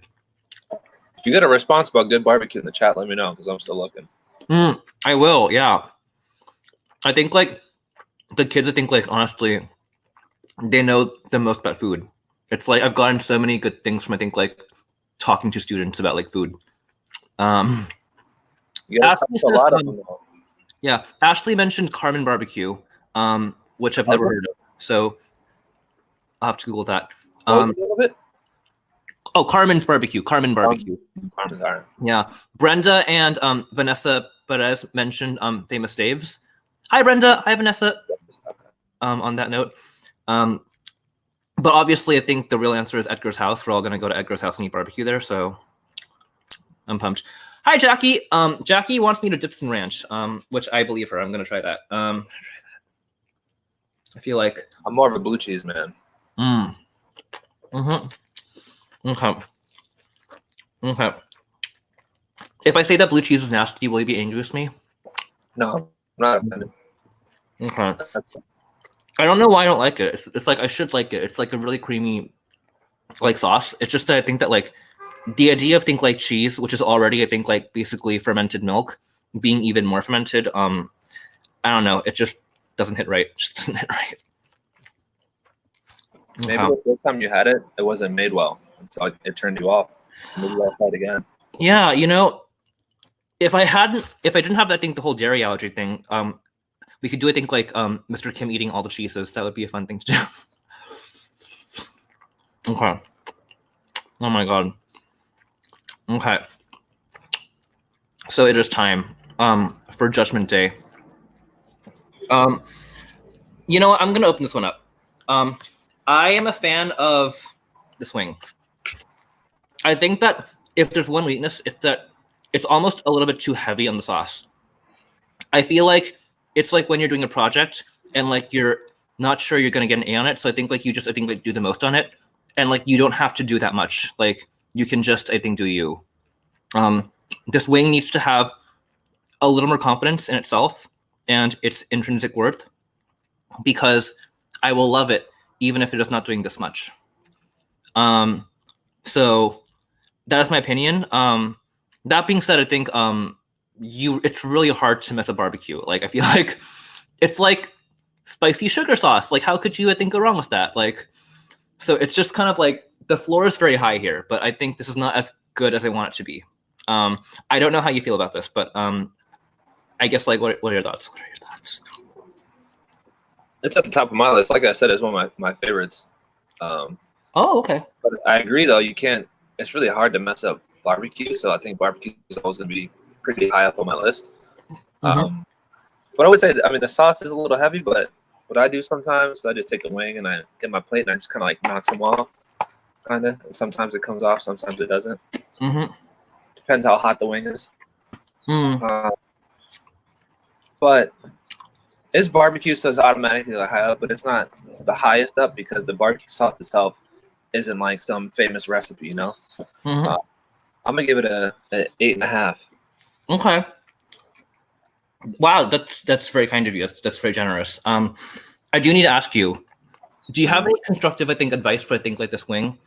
If you get a response about good barbecue in the chat, let me know because I'm still looking. I will. Yeah. I think like the kids. I think like honestly, they know the most about food. It's like I've gotten so many good things from I think like talking to students about like food. You guys talk a lot of them. Yeah, Ashley mentioned Carmen Barbecue, which I've never heard of. So I'll have to Google that. A little bit. Oh, Carmen's Barbecue. Carmen Barbecue. Carmen's all right. Yeah, Brenda and Vanessa Perez mentioned Famous Dave's. Hi, Brenda. Hi, Vanessa. On that note, but obviously, I think the real answer is Edgar's house. We're all gonna go to Edgar's house and eat barbecue there. So I'm pumped. Hi, Jackie. Jackie wants me to dip some ranch, which I believe her. I'm gonna try that. I feel like I'm more of a blue cheese man. Okay. Okay. If I say that blue cheese is nasty, will you be angry with me? No, I'm not offended. Okay. I don't know why I don't like it. It's like I should like it. It's like a really creamy, like sauce. It's just that I think that like the idea of like cheese, which is already I think like basically fermented milk, being even more fermented. I don't know. It just doesn't hit right. It just doesn't hit right. Maybe the first time you had it, it wasn't made well, so it turned you off. So maybe I'll try it again. Yeah, you know, if I didn't have that thing, the whole dairy allergy thing, we could do I think like Mr. Kim eating all the cheeses. That would be a fun thing to do. Okay. Oh my god. Okay. So it is time for Judgment Day. You know what? I'm gonna open this one up. I am a fan of this wing. I think that if there's one weakness, it's that it's almost a little bit too heavy on the sauce. I feel like it's like when you're doing a project and like you're not sure you're gonna get an A on it. So I think like you just like do the most on it, and like you don't have to do that much. Like you can just I think do you. This wing needs to have a little more confidence in itself and its intrinsic worth, because I will love it even if it is not doing this much. So that is my opinion. That being said, I think it's really hard to mess a barbecue. Like I feel like it's like spicy sugar sauce. Like how could you I think go wrong with that? Like so it's just kind of like the floor is very high here, but I think this is not as good as I want it to be. I don't know how you feel about this, but I guess like what are your thoughts? What are your thoughts? It's at the top of my list. Like I said, it's one of my favorites. Oh, okay. But I agree, though. You can't. It's really hard to mess up barbecue. So I think barbecue is always going to be pretty high up on my list. Mm-hmm. But I would say, I mean, the sauce is a little heavy. But what I do sometimes, I just take a wing and I get my plate and I just kind of like knock them off, kind of. Sometimes it comes off, sometimes it doesn't. Mm-hmm. Depends how hot the wing is. Mm. But it's barbecue, so it's automatically like high up, but it's not the highest up because the barbecue sauce itself isn't like some famous recipe, you know. Mm-hmm. I'm gonna give it a 8.5. Okay. Wow, that's very kind of you. That's very generous. I do need to ask you, do you have any constructive I think advice for I think like this wing?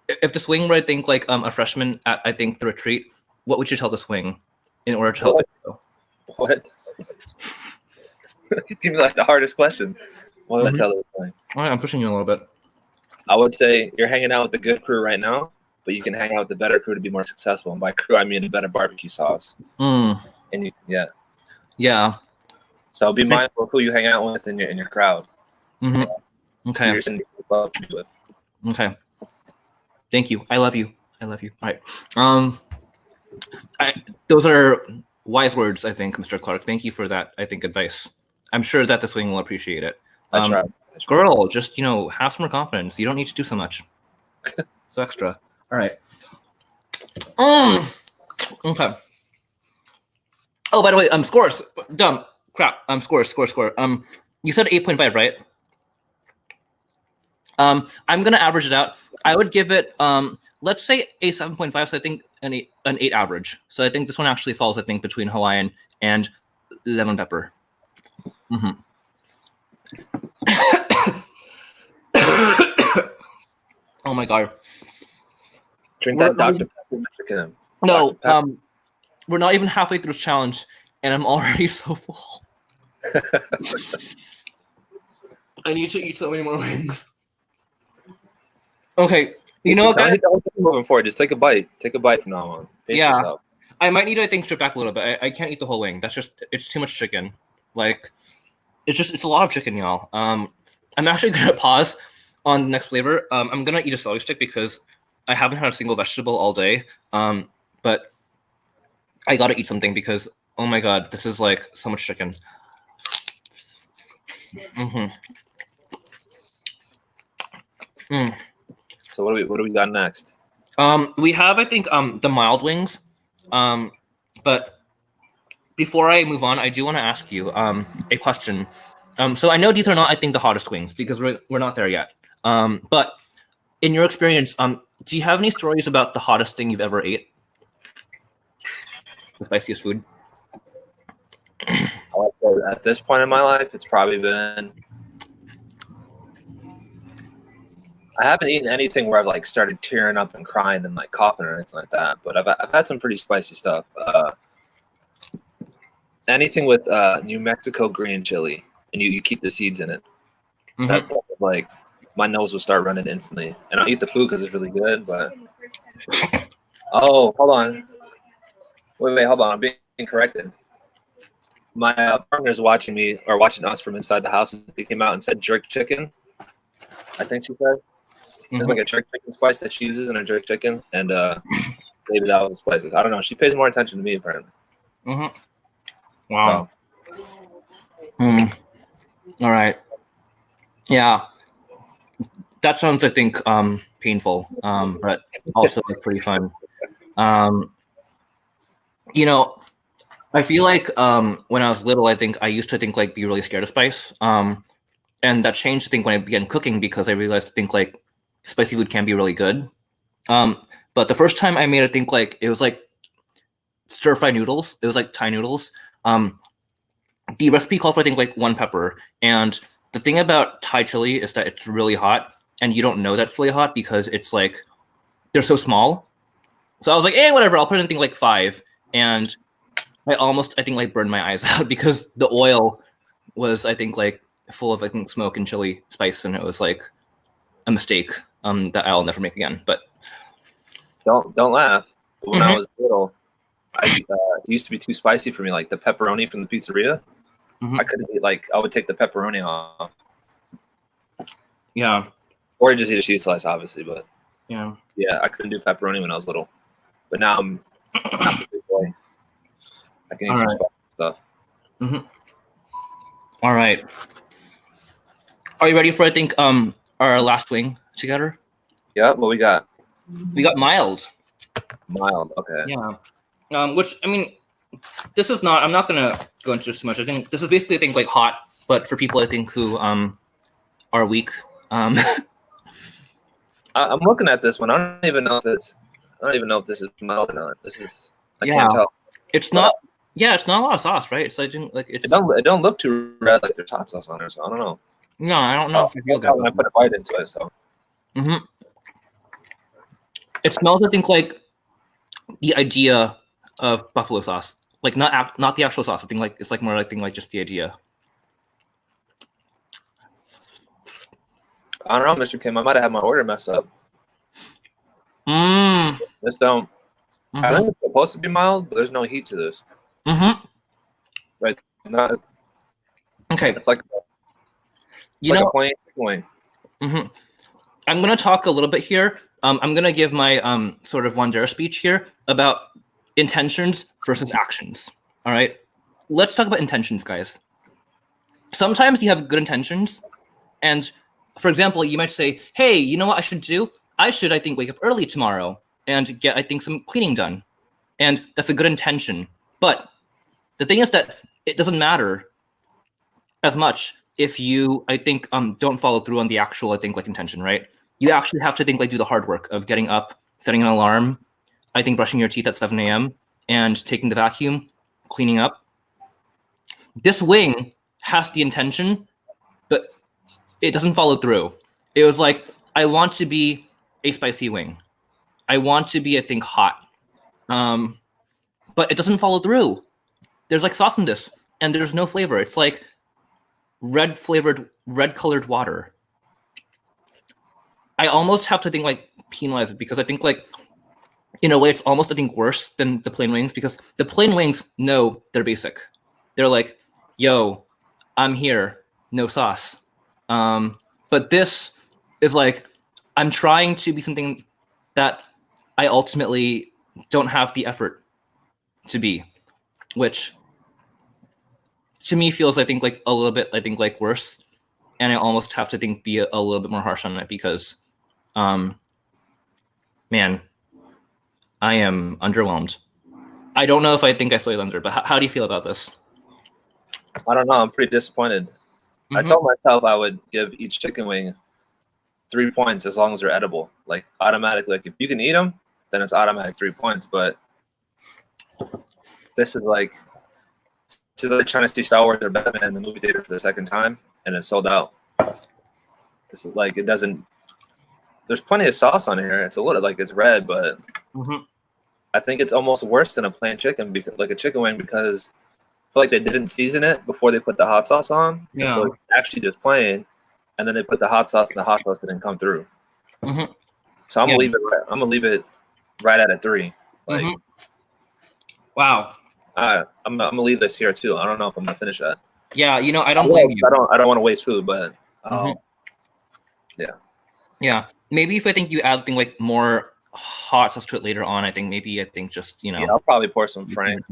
If this wing were I think like a freshman at I think the retreat, what would you tell this wing in order to help it grow? What? Give me like the hardest question. What would I tell this wing? All right, I'm pushing you a little bit. I would say you're hanging out with the good crew right now, but you can hang out with the better crew to be more successful. And by crew, I mean a better barbecue sauce. And Yeah. So be mindful of who you hang out with in your crowd. Mm-hmm. Okay. You're sending love to be with. Okay. Thank you. I love you. I love you. All right. Those are wise words, I think, Mr. Clark. Thank you for that, I think, advice. I'm sure that the swing will appreciate it. I try. Girl, just, have some more confidence. You don't need to do so much. So extra. All right. Okay. Oh, by the way, scores. Dumb. Crap. Score. You said 8.5, right? I'm gonna average it out. I would give it let's say a 7.5, so I think an 8 average. So I think this one actually falls, I think, between Hawaiian and lemon pepper. Oh my god. Drink that Dr. Pepper. No, Dr. Pepper. we're not even halfway through this challenge, and I'm already so full. I need to eat so many more wings. Okay, guys, moving forward, just take a bite. Take a bite from now on. Pace yourself. I might need to, I think, strip back a little bit. I can't eat the whole wing. It's too much chicken. Like, it's a lot of chicken, y'all. I'm actually gonna pause on the next flavor. I'm gonna eat a celery stick because I haven't had a single vegetable all day. But I gotta eat something because, oh my god, this is like so much chicken. So what do we got next? We have, I think, the mild wings. But before I move on, I do want to ask you a question. So I know these are not, I think, the hottest wings because we're not there yet. But in your experience, do you have any stories about the hottest thing you've ever ate? The spiciest food? At this point in my life, it's probably been. I haven't eaten anything where I've like started tearing up and crying and like coughing or anything like that. But I've had some pretty spicy stuff. Anything with New Mexico green chili, and you keep the seeds in it. That's like my nose will start running instantly, and I'll eat the food because it's really good. But oh, hold on, wait, hold on, I'm being corrected. My partner's watching me or watching us from inside the house, and she came out and said jerk chicken. I think she said. There's like a jerk chicken spice that she uses in her jerk chicken, and maybe that was the spices. I don't know. She pays more attention to me apparently. Wow. All right. Yeah. That sounds, I think, painful, but also like pretty fun. I feel like when I was little, I think I used to think like be really scared of spice. And that changed, I think, when I began cooking because I realized I think like spicy food can be really good. But the first time I made, I think like it was like stir fry noodles. It was like Thai noodles. The recipe called for, I think, like 1 pepper. And the thing about Thai chili is that it's really hot, and you don't know that's really hot because it's like they're so small. So I was like, whatever, I'll put in, I think, like 5. And I almost, I think, like burned my eyes out because the oil was, I think, like full of, I think, smoke and chili spice, and it was like a mistake that I'll never make again. But don't laugh. When I was little, it used to be too spicy for me. Like the pepperoni from the pizzeria, I couldn't eat. Like I would take the pepperoni off. Yeah. Or just eat a cheese slice, obviously. But yeah, I couldn't do pepperoni when I was little. But now I'm a big boy. I can eat some spicy stuff. All right. Are you ready for, I think, our last wing together? Yeah. What we got? We got mild. Mild. Okay. Yeah. Which, I mean, this is not. I'm not gonna go into this too much. I think this is basically, I think, like hot, but for people, I think, who are weak. I'm looking at this one. I don't even know if this is mild or not. This is. I can't tell. It's not. Yeah, it's not a lot of sauce, right? So I didn't like it. It don't look too red like there's hot sauce on there, so I don't know. No, I don't know if you feel that. I put a bite into it, so. It smells, I think, like the idea of buffalo sauce, like not the actual sauce. I think like it's like more like thing like just the idea. I don't know, Mr. Kim. I might have had my order messed up. This don't. I think it's supposed to be mild, but there's no heat to this. Right. Not. Okay. It's like. A plain wing. Mm-hmm. I'm going to talk a little bit here. I'm going to give my sort of Wandera speech here about intentions versus actions. All right. Let's talk about intentions, guys. Sometimes you have good intentions. And for example, you might say, hey, you know what I should do? I should, I think, wake up early tomorrow and get, I think, some cleaning done. And that's a good intention. But the thing is that it doesn't matter as much if you, I think, don't follow through on the actual, I think, like intention, right? You actually have to think, like, do the hard work of getting up, setting an alarm, I think brushing your teeth at 7 a.m. and taking the vacuum, cleaning up. This wing has the intention, but it doesn't follow through. It was like, I want to be a spicy wing. I want to be, I think, hot. But it doesn't follow through. There's like sauce in this, and there's no flavor. It's like red colored water. I almost have to think like penalize it because I think like in a way it's almost I think worse than the plain wings because the plain wings know they're basic. They're like, yo, I'm here, no sauce. But this is like I'm trying to be something that I ultimately don't have the effort to be, which to me feels I think like a little bit I think like worse, and I almost have to think be a little bit more harsh on it because, man, I am underwhelmed. I don't know if I think I slayed under, but how do you feel about this? I don't know. I'm pretty disappointed. I told myself I would give each chicken wing 3 points as long as they're edible, like automatically. Like if you can eat them, then it's automatic 3 points. But this is like trying to see Star Wars or Batman in the movie theater for the second time, and it's sold out. It's like it doesn't. There's plenty of sauce on here. It's a little like it's red, but I think it's almost worse than a plain chicken because like a chicken wing because I feel like they didn't season it before they put the hot sauce on. Yeah. So it's actually just plain, and then they put the hot sauce and the hot sauce didn't come through. So I'm gonna leave it. I'm gonna leave it right at a 3. Like, wow. I'm gonna leave this here too. I don't know if I'm gonna finish that. Yeah, you know, I don't blame you. I don't want to waste food, but yeah. Maybe if I think you add something like more hot sauce to it later on, I think just you know. Yeah, I'll probably pour some Franks,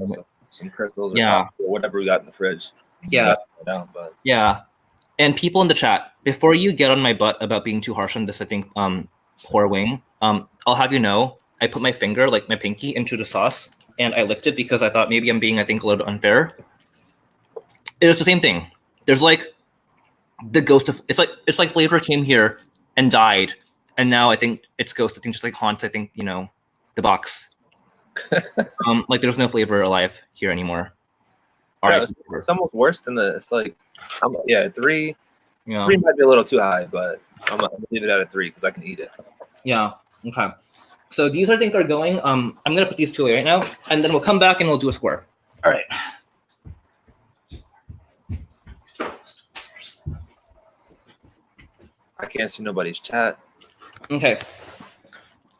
some crystals, or whatever we got in the fridge. Yeah. But yeah. And people in the chat, before you get on my butt about being too harsh on this, I think poor wing. I'll have you know, I put my finger, like my pinky, into the sauce, and I licked it because I thought maybe I'm being, I think, a little bit unfair. It was the same thing. There's like the ghost of it's like flavor came here and died, and now I think its ghost. I think just like haunts. I think you know the box. Like there's no flavor alive here anymore. Yeah, it's almost worse than the. It's like, 3. Yeah. 3 might be a little too high, but I'm gonna leave it at a 3 because I can eat it. Yeah. Okay. So these I think are going. I'm gonna put these two away right now, and then we'll come back and we'll do a score. All right. I can't see nobody's chat. Okay.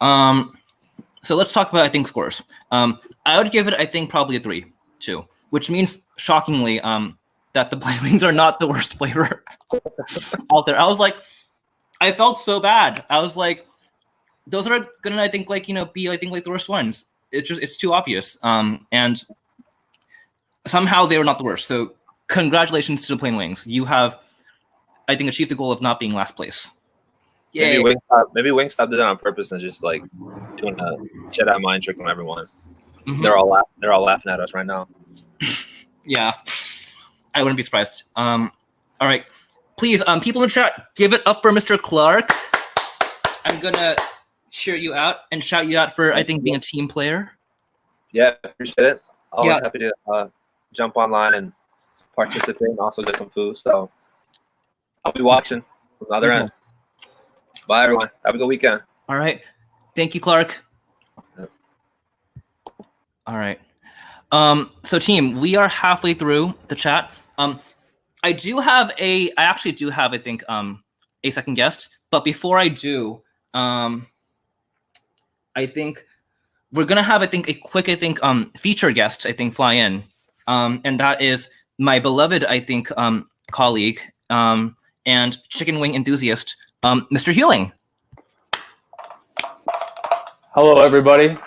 So let's talk about I think scores. I would give it I think probably a 3 too, which means shockingly that the plain wings are not the worst flavor out there. I was like, I felt so bad. I was like, those are gonna I think like you know be I think like the worst ones. It's too obvious. And somehow they were not the worst. So congratulations to the plain wings. You have I think achieved the goal of not being last place. Yay. Maybe Wingstop did it on purpose and just like doing a Jedi mind trick on everyone. They're all laughing at us right now. Yeah, I wouldn't be surprised. All right, please, people in the chat, give it up for Mr. Clark. I'm gonna cheer you out and shout you out for I think being a team player. Yeah, appreciate it. Always happy to jump online and participate and also get some food. So I'll be watching from the other end. Bye, everyone. Have a good weekend. All right. Thank you, Clark. Yep. All right. So team, we are halfway through the chat. I actually do have, I think, a second guest. But before I do, I think we're going to have, I think, a quick, I think, feature guest, I think, fly in. And that is my beloved, I think, colleague and chicken wing enthusiast, Mr. Hewling. Hello, everybody.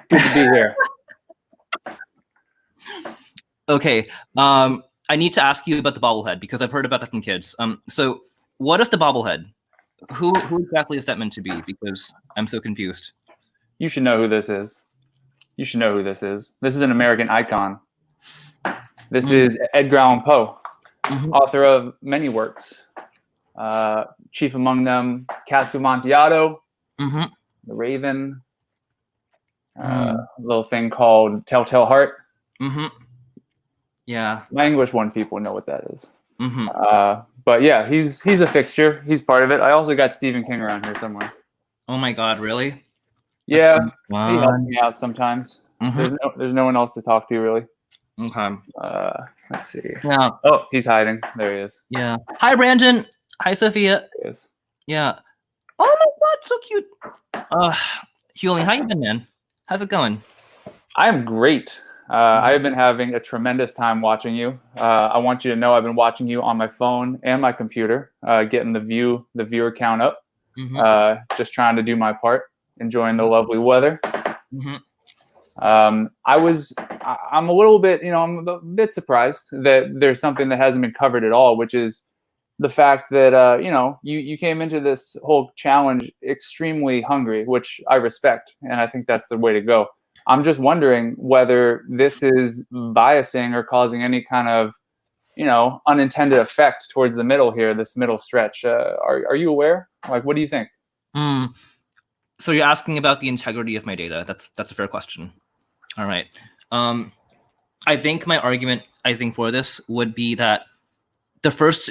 Good to be here. Okay. I need to ask you about the bobblehead because I've heard about that from kids. So what is the bobblehead? Who exactly is that meant to be? Because I'm so confused. You should know who this is. You should know who this is. This is an American icon. This is Edgar Allan Poe, author of many works. Chief among them, Cask of Amontillado, The Raven, a little thing called Telltale Heart. Yeah. My English 1 people know what that is. But yeah, he's a fixture. He's part of it. I also got Stephen King around here somewhere. Oh my God, really? Yeah, he helps me out sometimes. Mm-hmm. There's no one else to talk to, really. Okay. Let's see. Yeah. Oh, he's hiding. There he is. Yeah. Hi, Brandon. Hi, Sophia. There he is. Yeah. Oh my God, so cute. Hewling, how you been, man? How's it going? I am great. I have been having a tremendous time watching you. I want you to know I've been watching you on my phone and my computer, getting the viewer count up. Just trying to do my part, enjoying the lovely weather. I'm a little bit, I'm a bit surprised that there's something that hasn't been covered at all, which is the fact that, you came into this whole challenge extremely hungry, which I respect. And I think that's the way to go. I'm just wondering whether this is biasing or causing any kind of, unintended effect towards the middle here, this middle stretch. Are you aware? Like, what do you think? So you're asking about the integrity of my data. That's a fair question. All right. I think my argument, for this would be that the first,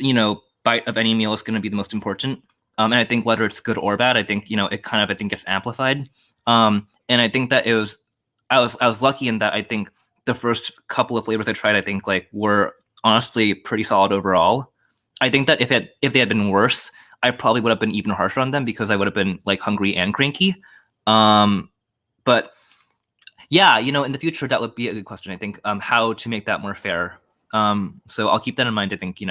bite of any meal is going to be the most important. And I think whether it's good or bad, I think, it kind of, gets amplified. And I think that I was lucky in that I think the first couple of flavors I tried, I think were honestly pretty solid overall. I think that if they had been worse, I probably would have been even harsher on them because I would have been hungry and cranky. But yeah, in the future, that would be a good question. I think how to make that more fair. So I'll keep that in mind. I think,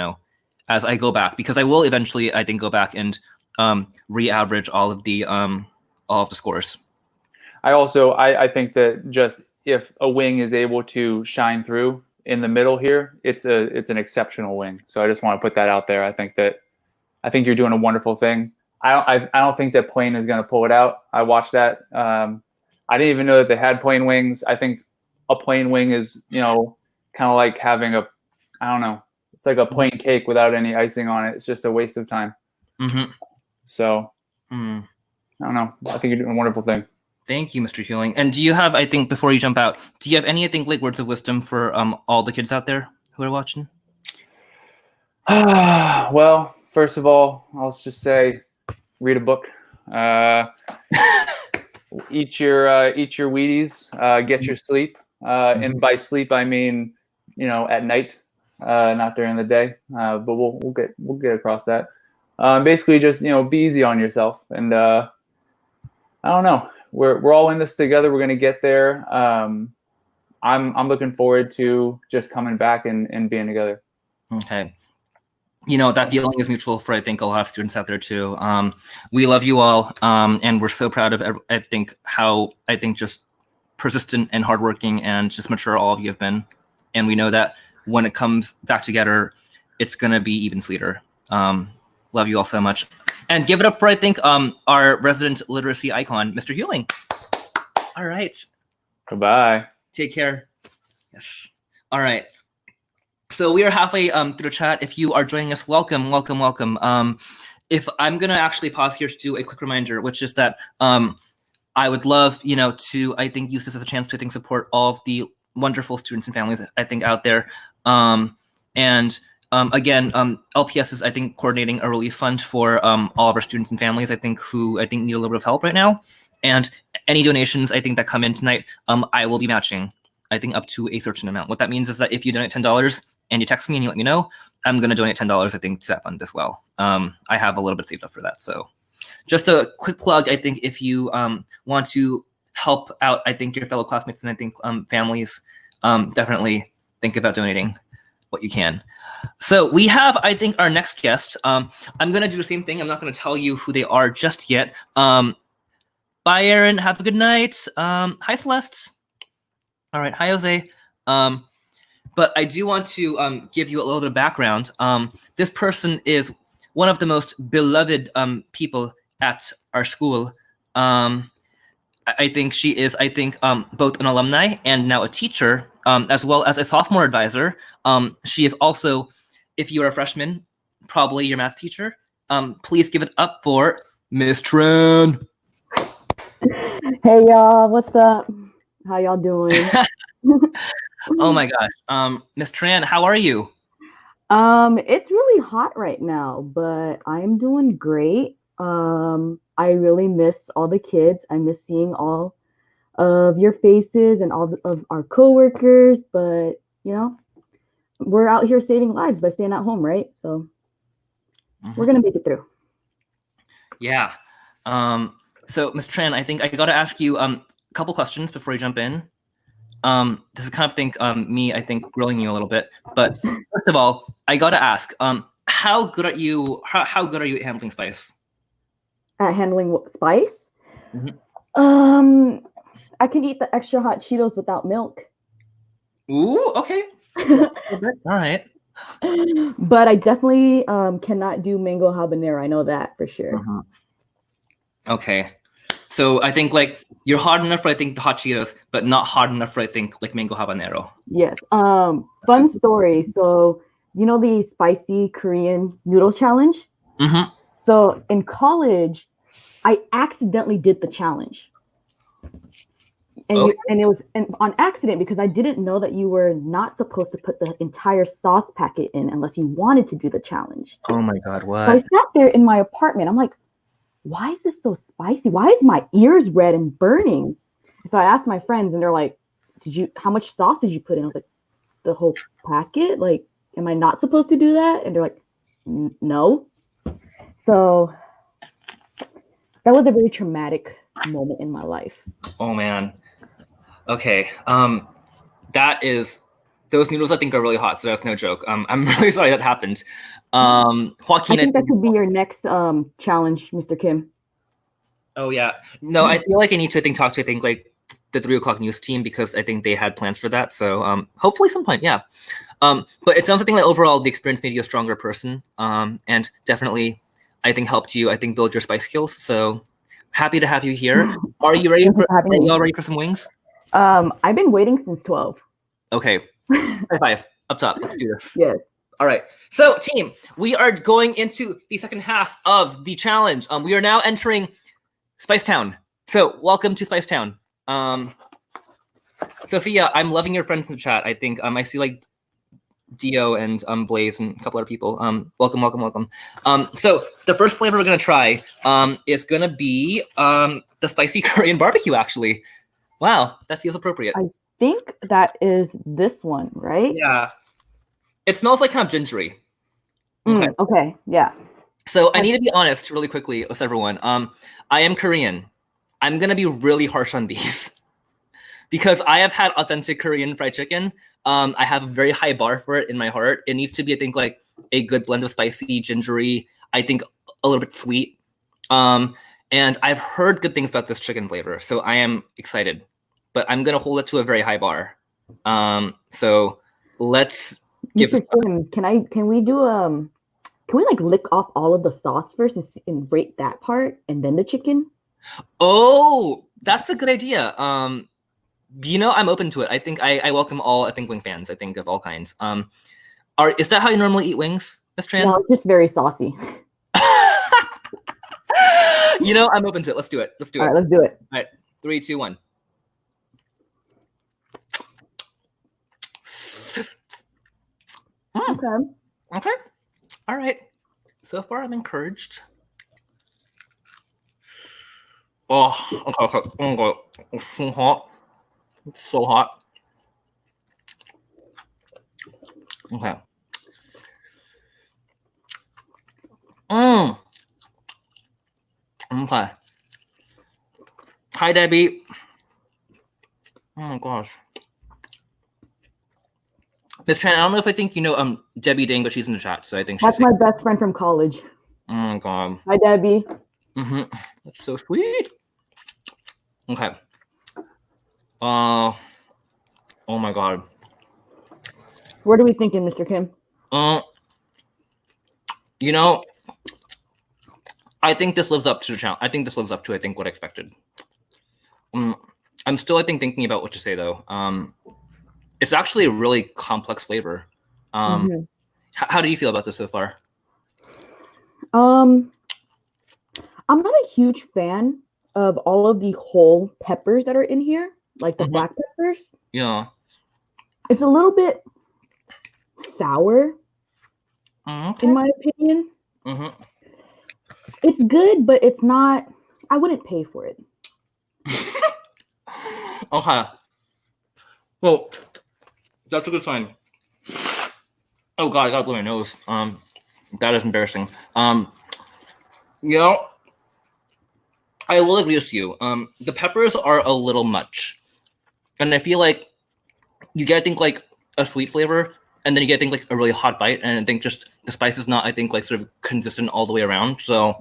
as I go back, because I will eventually, I think, go back and re-average all of the scores. I think that just if a wing is able to shine through in the middle here, it's an exceptional wing. So I just want to put that out there. I think you're doing a wonderful thing. I don't think that plain is going to pull it out. I watched that. I didn't even know that they had plain wings. I think a plain wing is, kind of like having I don't know. It's like a plain cake without any icing on it. It's just a waste of time. So I don't know. I think you're doing a wonderful thing. Thank you, Mr. Hewling. And do you have, I think, before you jump out, do you have any, words of wisdom for all the kids out there who are watching? Well, first of all, I'll just say, read a book. Eat your Wheaties. Get your sleep. And by sleep, I mean, at night, not during the day. But we'll get across that. Basically, just be easy on yourself, and I don't know. We're all in this together. We're gonna get there. I'm looking forward to just coming back and being together. Okay. That feeling is mutual for, I think, a lot of students out there too. We love you all, and we're so proud of, how, just persistent and hardworking and just mature all of you have been. And we know that when it comes back together, it's going to be even sweeter. Love you all so much. And give it up for, our resident literacy icon, Mr. Hewling. All right. Goodbye. Take care. Yes. All right. So we are halfway through the chat. If you are joining us, welcome. If I'm going to actually pause here to do a quick reminder, which is that I would love, to, use this as a chance to, support all of the wonderful students and families, out there. Again, LPS is, coordinating a relief fund for all of our students and families, who, need a little bit of help right now. And any donations, that come in tonight, I will be matching, up to a certain amount. What that means is that if you donate $10 and you text me and you let me know, I'm going to donate $10, to that fund as well. I have a little bit saved up for that. So just a quick plug, if you want to help out, your fellow classmates and families, definitely think about donating what you can. So we have, I think, our next guest. I'm gonna do the same thing. I'm not gonna tell you who they are just yet. Bye, Aaron. Have a good night. Hi, Celeste. All right. Hi, Jose. But I do want to give you a little bit of background. This person is one of the most beloved people at our school. I think she is, both an alumni and now a teacher, as well as a sophomore advisor. She is also, if you're a freshman, probably your math teacher. Please give it up for Miss Tran. Hey y'all, what's up? How y'all doing? Oh my gosh. Miss Tran, how are you? It's really hot right now, but I'm doing great. I really miss all the kids. I miss seeing all of your faces and all of our coworkers, but you know, we're out here saving lives by staying at home, right? So we're gonna make it through. Yeah. So Ms. Tran, I think I gotta ask you a couple questions before we jump in. This is kind of me, I think, grilling you a little bit. But first of all, I gotta ask, how good are you? How good are you at handling spice? At handling spice? Mhm. I can eat the extra hot Cheetos without milk. Ooh, okay. All right. But I definitely cannot do mango habanero. I know that for sure. Okay. So I think like you're hard enough for I think the hot Cheetos, but not hard enough for I think like mango habanero. Yes. Fun story. So you know the spicy Korean noodle challenge? Mm-hmm. So in college, I accidentally did the challenge. And Okay. it was on accident because I didn't know that you were not supposed to put the entire sauce packet in unless you wanted to do the challenge. Oh my God, what? So I sat there in my apartment. I'm like, why is this so spicy? Why is my ears red and burning? So I asked my friends and they're like, how much sauce did you put in? I was like, the whole packet? Like, am I not supposed to do that? And they're like, no. So that was a very traumatic moment in my life. Oh man. Okay. Those noodles I think are really hot, so that's no joke. I'm really sorry that happened. Joaquin, I think that could be your next challenge, Mr. Kim. Oh yeah. No, I feel like I need to talk to like the 3 o'clock news team because I think they had plans for that. So hopefully some point, yeah. But it sounds like overall the experience made you a stronger person. And definitely I think helped you build your spice skills. So happy to have you here. Are you ready are you all ready for some wings? I've been waiting since 12. Okay. High five. Up top. Let's do this. Yes. All right. So team, we are going into the second half of the challenge. We are now entering Spice Town. So welcome to Spice Town. Sophia, I'm loving your friends in the chat. I think I see like Dio and Blaze and a couple other people. Welcome. So the first flavor we're gonna try is gonna be the spicy Korean barbecue. Actually, wow, that feels appropriate. I think that is this one, right? Yeah, it smells like kind of gingery. Okay. Okay. Yeah. So I need to be honest really quickly with everyone. I am Korean. I'm gonna be really harsh on these because I have had authentic Korean fried chicken. I have a very high bar for it in my heart. It needs to be, I think, like a good blend of spicy, gingery, I think a little bit sweet. And I've heard good things about this chicken flavor, so I am excited. But I'm gonna hold it to a very high bar. So let's give Mr. Kim, can we like lick off all of the sauce first and rate that part and then the chicken? Oh, that's a good idea. You know, I'm open to it. I think I welcome all wing fans, I think, of all kinds. Is that how you normally eat wings, Miss Tran? No, it's just very saucy. You know, I'm open to it. Let's do it. All right, let's do it. All right, 3, 2, 1. Okay. All right. So far, I'm encouraged. Oh, okay. Oh my God. It's so hot. It's so hot. Okay. Okay. Hi, Debbie. Oh my gosh. Miss Tran, I don't know if I think you know Debbie Dang, but she's in the chat, so I think she's That's my best friend from college. Oh my god. Hi, Debbie. That's so sweet. Okay. Oh my god. What are we thinking, Mr. Kim? You know, I think this lives up to the challenge. I think this lives up to what I expected. I'm still thinking about what to say though. It's actually a really complex flavor. How do you feel about this so far? I'm not a huge fan of all of the whole peppers that are in here, like the black peppers. Yeah. It's a little bit sour, in my opinion. It's good, but it's not. I wouldn't pay for it. Okay. Well, that's a good sign. Oh god, I gotta blow my nose. That is embarrassing. You know, I will agree with you. The peppers are a little much, and I feel like you get like a sweet flavor, and then you get like a really hot bite, and I think just the spice is not like sort of consistent all the way around. So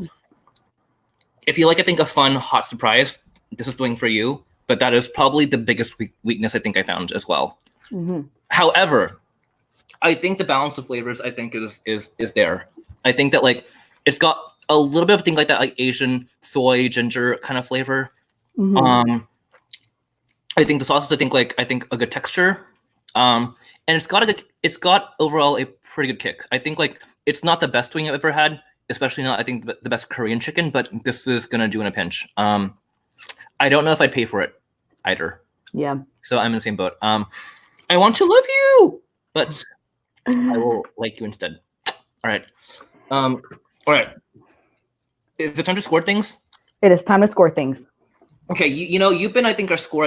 if you like a fun hot surprise, this is doing for you. But that is probably the biggest weakness I found as well. However, I think the balance of flavors is there. I think that like it's got a little bit of thing like that, like Asian soy ginger kind of flavor. I think the sauce is I think a good texture. And it's got overall a pretty good kick. I think like it's not the best wing I've ever had, especially not the best Korean chicken, but this is gonna do in a pinch. I don't know if I'd pay for it either. Yeah. So I'm in the same boat. I want to love you, but I will like you instead. All right. All right. Is it time to score things? It is time to score things. Okay. You've been our score.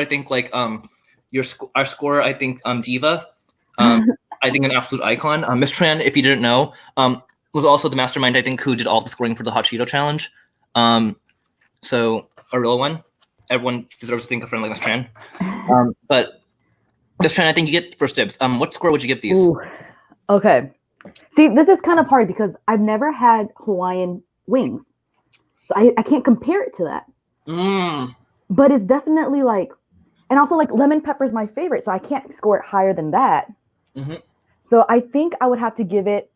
Our score. Diva. I think an absolute icon. Miss Tran, if you didn't know, was also the mastermind. Who did all the scoring for the Hot Cheeto challenge. So a real one. Everyone deserves to think of a friend like Miss Tran. But Miss Tran, you get first dibs. What score would you give these? Ooh. Okay. See, this is kind of hard because I've never had Hawaiian wings. So I can't compare it to that. But it's definitely like, and also like lemon pepper is my favorite, so I can't score it higher than that. So I think I would have to give it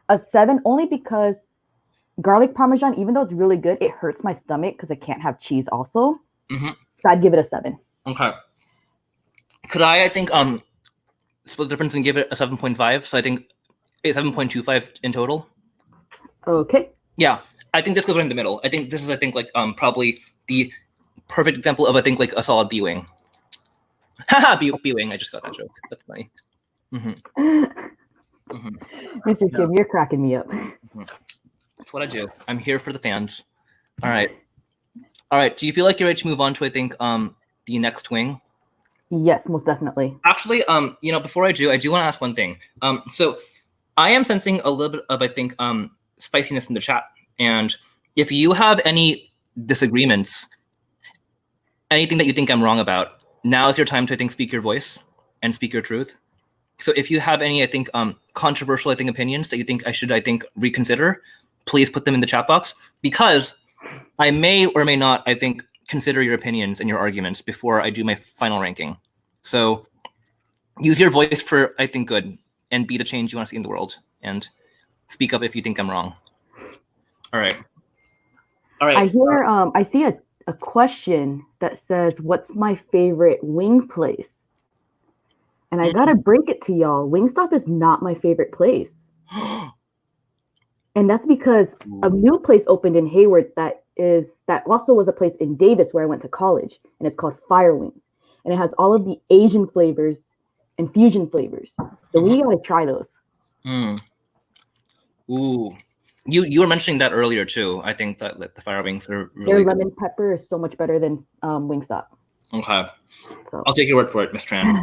a 7 only because garlic parmesan, even though it's really good, it hurts my stomach because I can't have cheese also. So I'd give it a 7. Okay. Could I split the difference and give it a 7.5? So it's 7.25 in total. Okay. Yeah, this goes right in the middle. This is probably the perfect example of like a solid B wing. Haha, B wing. I just got that joke. That's funny. Mr. Kim, you're cracking me up. That's what I do. I'm here for the fans. All right. Do you feel like you're ready to move on to the next wing? Yes, most definitely. Actually, before I do want to ask one thing. So I am sensing a little bit of spiciness in the chat, and if you have any disagreements, anything that you think I'm wrong about, now is your time to speak your voice and speak your truth. So if you have any controversial opinions that you think I should reconsider, please put them in the chat box, because I may or may not consider your opinions and your arguments before I do my final ranking. So use your voice for good, and be the change you want to see in the world, and speak up if you think I'm wrong. All right. I hear I see a question that says, what's my favorite wing place? And I gotta break it to y'all, Wingstop is not my favorite place. And that's because a new place opened in Hayward that also was a place in Davis where I went to college, and it's called Fire Wings, and it has all of the Asian flavors and fusion flavors. So we gotta try those. Ooh, you were mentioning that earlier too. I think that the Fire Wings are really Their lemon pepper is so much better than Wingstop. Okay, so. I'll take your word for it, Miss Tran.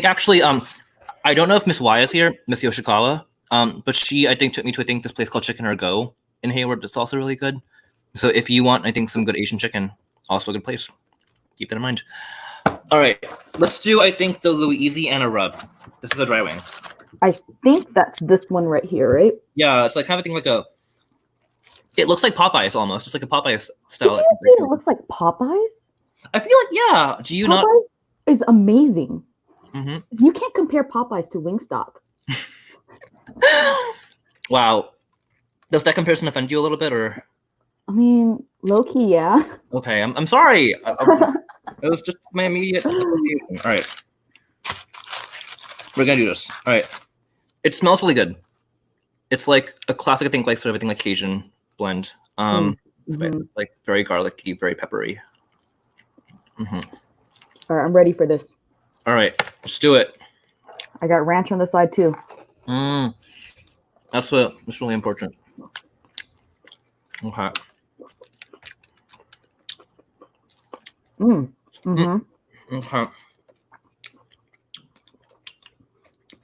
Actually, I don't know if Miss Y is here, Miss Yoshikawa. But she took me to this place called Chicken or Go in Hayward. That's also really good. So if you want some good Asian chicken, also a good place. Keep that in mind. All right, let's do. I think the Louisiana rub. This is a dry wing. I think that's this one right here, right? Yeah, it's like kind of thing like a. It looks like Popeyes almost. It's like a Popeyes style. Did you say it looks like Popeyes? I feel like yeah. Do you not? Popeyes is amazing. Mm-hmm. You can't compare Popeyes to Wingstop. Wow. Does that comparison offend you a little bit, or? I mean, low key, yeah. Okay, I'm sorry. It was just my immediate. All right, we're gonna do this. All right, it smells really good. It's like a classic, I think, like sort of a thing like Cajun blend. Spice. It's like very garlicky, very peppery. All right, I'm ready for this. All right, let's do it. I got ranch on the side too. That's really important. Okay. Okay.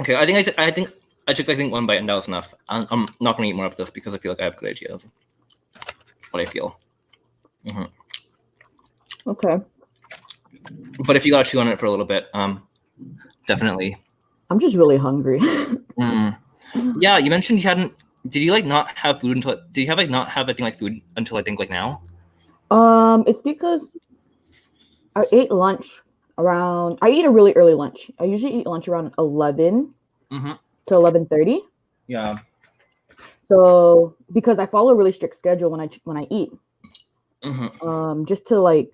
Okay. I think I took one bite and that was enough. I'm not gonna eat more of this because I feel like I have a good idea of what I feel. Okay. But if you gotta chew on it for a little bit, definitely. I'm just really hungry. Yeah, you mentioned you hadn't. Did you like not have food until? Did you have like not have anything like food until I think like now? It's because I ate lunch around. I eat a really early lunch. I usually eat lunch around 11 to 11:30. Yeah. So because I follow a really strict schedule when I eat, just to like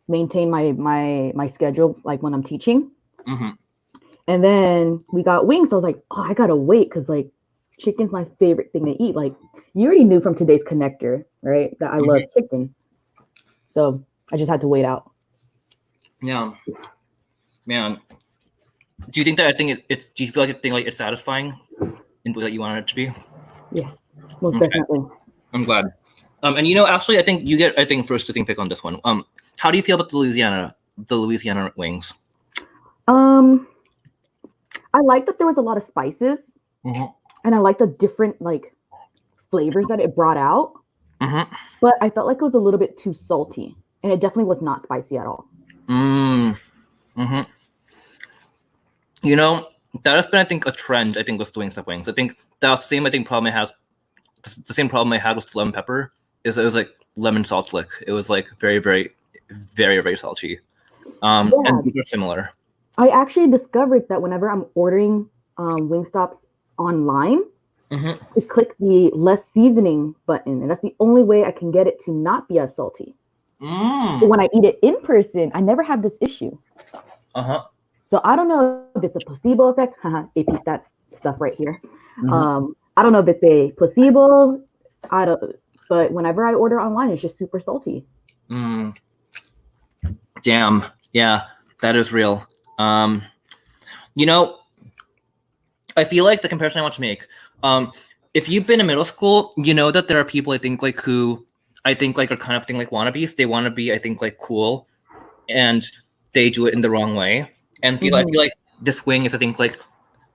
maintain my schedule, like when I'm teaching. And then we got wings. So I was like, oh, I gotta wait because like chicken's my favorite thing to eat. Like you already knew from today's connector, right, that I love chicken. So I just had to wait out. Yeah, man. Do you think that it's? Do you feel like it's satisfying in the way that you want it to be? Yeah, most definitely. I'm glad. And actually, I think you get first to pick on this one. How do you feel about the Louisiana wings? I like that there was a lot of spices, and I like the different like flavors that it brought out. But I felt like it was a little bit too salty, and it definitely was not spicy at all. That has been, I think, a trend. I think with the Wingstop wings. I think that's the same. Problem I have. The same problem I had with lemon pepper is it was like lemon salt lick. It was like very, very, very, very salty. And these are similar. I actually discovered that whenever I'm ordering Wingstops online, I click the less seasoning button, and that's the only way I can get it to not be as salty. But when I eat it in person, I never have this issue. So I don't know if it's a placebo effect. AP stats stuff right here. I don't know if it's a placebo. But whenever I order online, it's just super salty. Damn. Yeah, that is real. I feel like the comparison I want to make. If you've been in middle school, you know that there are people I think like who I think like are kind of thing like wannabes. They want to be I think like cool, and they do it in the wrong way. And I feel like this wing is I think like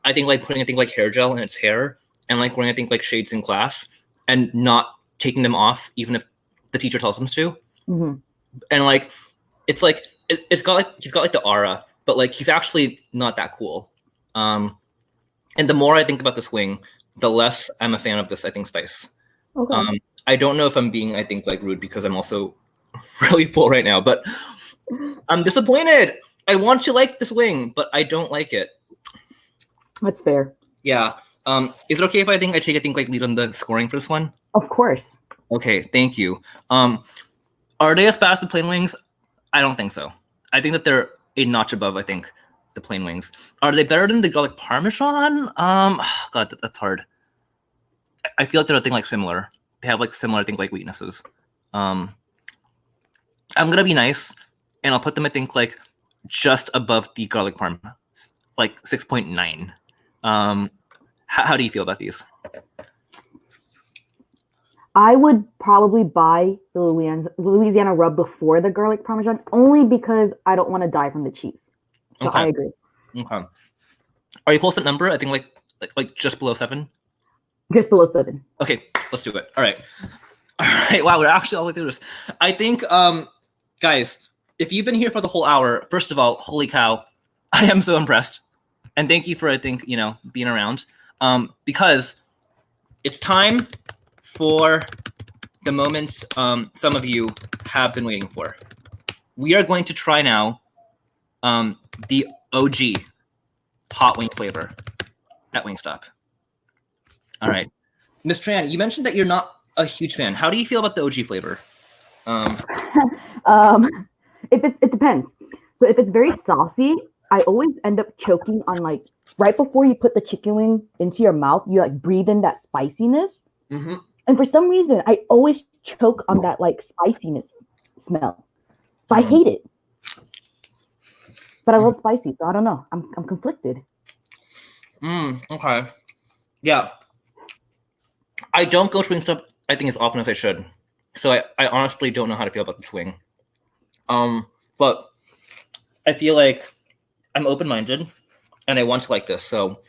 putting I think like hair gel in its hair and like wearing I think like shades in class and not taking them off even if the teacher tells them to. And like it's like he's got like the aura, but like he's actually not that cool. And the more I think about this wing, the less I'm a fan of this I think spice. Okay. I don't know if I'm being I think like rude because I'm also really full right now, but I'm disappointed. I want to like this wing, but I don't like it. That's fair. Yeah. Is it okay if I take like lead on the scoring for this one? Of course. Okay, thank you. Are they as bad as the plain wings? I don't think so. I think that they're a notch above, I think, the plain wings. Are they better than the garlic parmesan? God, that's hard. I feel like they're a thing like similar. They have like similar, I think, like weaknesses. I'm gonna be nice, and I'll put them, I think, like just above the garlic parm, like 6.9. How do you feel about these? I would probably buy the Louisiana rub before the garlic parmesan, only because I don't want to die from the cheese. So I agree. Okay. Are you close to that number? I think like just below 7. Just below 7. Okay, let's do it. All right. Wow, we're actually all the way through this. I think, guys, if you've been here for the whole hour, first of all, holy cow, I am so impressed, and thank you for being around. Because it's time for the moments some of you have been waiting for. We are going to try now the OG hot wing flavor at Wingstop. All right, Miss Tran, you mentioned that you're not a huge fan. How do you feel about the OG flavor? It depends. So if it's very saucy, I always end up choking on like right before you put the chicken wing into your mouth, you like breathe in that spiciness. Mm-hmm. And for some reason, I always choke on that like spiciness smell. So I hate it. But I love spicy, so I don't know. I'm conflicted. Okay. Yeah. I don't go to Wingstop, I think, as often as I should. So I honestly don't know how to feel about this wing. But I feel like I'm open-minded and I want to like this. So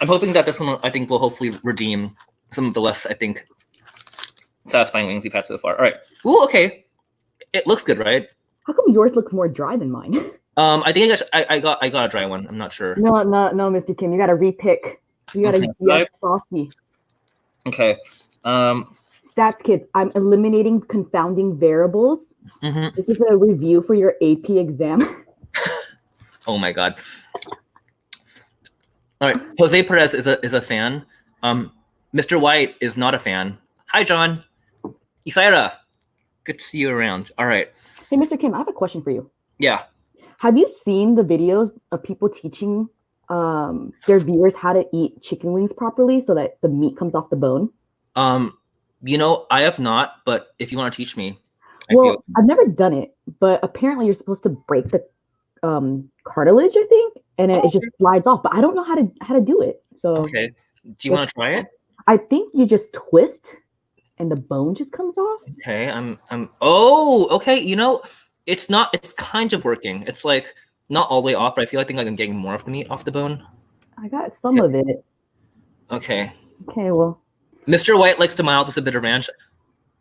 I'm hoping that this one, I think, will hopefully redeem some of the less, I think, satisfying wings we've had so far. All right. Ooh, okay. It looks good, right? How come yours looks more dry than mine? I think I got a dry one. I'm not sure. No, Mr. Kim, you gotta repick. You gotta get saucy. Okay. Stats kids, I'm eliminating confounding variables. Mm-hmm. This is a review for your AP exam. Oh my god. All right. Jose Perez is a fan. Mr. White is not a fan. Hi, John. Isaira. Good to see you around. All right. Hey, Mr. Kim, I have a question for you. Yeah. Have you seen the videos of people teaching their viewers how to eat chicken wings properly so that the meat comes off the bone? I have not, but if you want to teach me. Well, I've never done it, but apparently you're supposed to break the cartilage, I think, and it just slides off. But I don't know how to do it. So okay. Do you want to try it? I think you just twist and the bone just comes off. Okay. Okay. It's kind of working. It's like not all the way off, but I feel like I'm getting more of the meat off the bone. I got some of it. Okay. Okay, well. Mr. White likes to mild with a bit of ranch.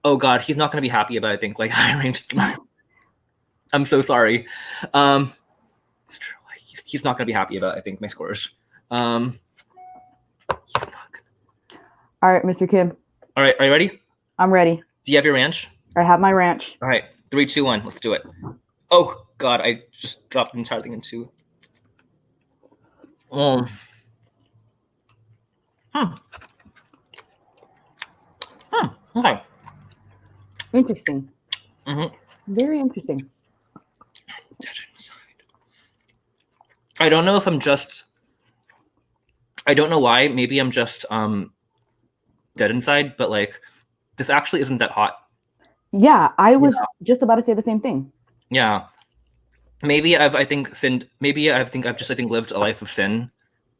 Oh god, he's not gonna be happy about, I think, like high range. I'm so sorry. Mr. White, he's not gonna be happy about, I think, my scores. He's not gonna. All right, Mr. Kim. All right, are you ready? I'm ready. Do you have your ranch? I have my ranch. All right, 3, 2, 1, let's do it. Oh god, I just dropped the entire thing into. Okay. Interesting. Mm-hmm. Very interesting. I don't know if I don't know why. Maybe I'm just dead inside, but like this actually isn't that hot. Yeah, I was just about to say the same thing. Yeah. Maybe I've just lived a life of sin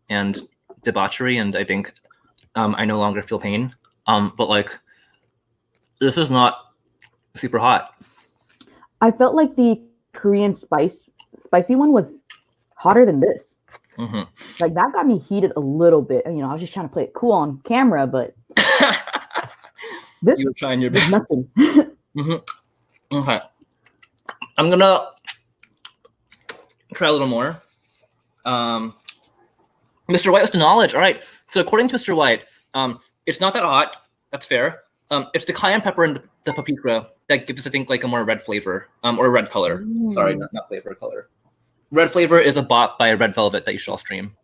and debauchery, and I think I no longer feel pain. But like this is not super hot. I felt like the Korean spicy one was hotter than this. Mm-hmm. Like that got me heated a little bit. I was just trying to play it cool on camera, but this you were trying your best. Nothing. Mm-hmm. Okay. I'm gonna try a little more. Mr. White has the knowledge. All right. So according to Mr. White, it's not that hot. That's fair. It's the cayenne pepper and the paprika that gives us, I think, like a more red flavor, or a red color. Sorry, not flavor, color. Red flavor is a bot by Red Velvet that you should all stream.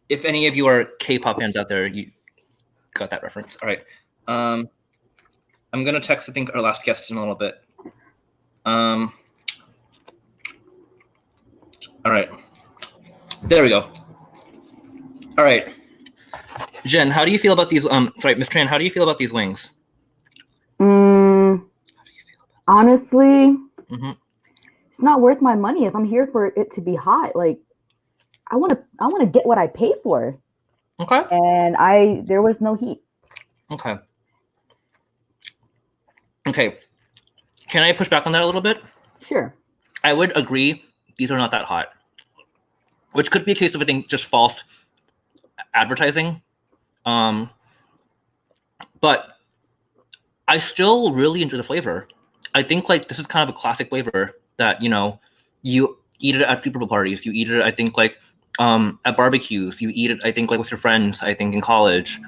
If any of you are K-pop fans out there, you got that reference. All right. I'm gonna text, I think, our last guest in a little bit. All right. There we go. All right. Jen, how do you feel about these? Sorry, Miss Tran, how do you feel about these wings? Honestly, it's not worth my money if I'm here for it to be hot. Like, I want to get what I pay for. Okay. And there was no heat. Okay. Okay. Can I push back on that a little bit? Sure. I would agree these are not that hot, which could be a case of, I think, just false advertising. But I still really enjoy the flavor. I think like this is kind of a classic flavor that, you know, you eat it at Super Bowl parties. You eat it, I think, like at barbecues. You eat it, I think, like with your friends, I think in college.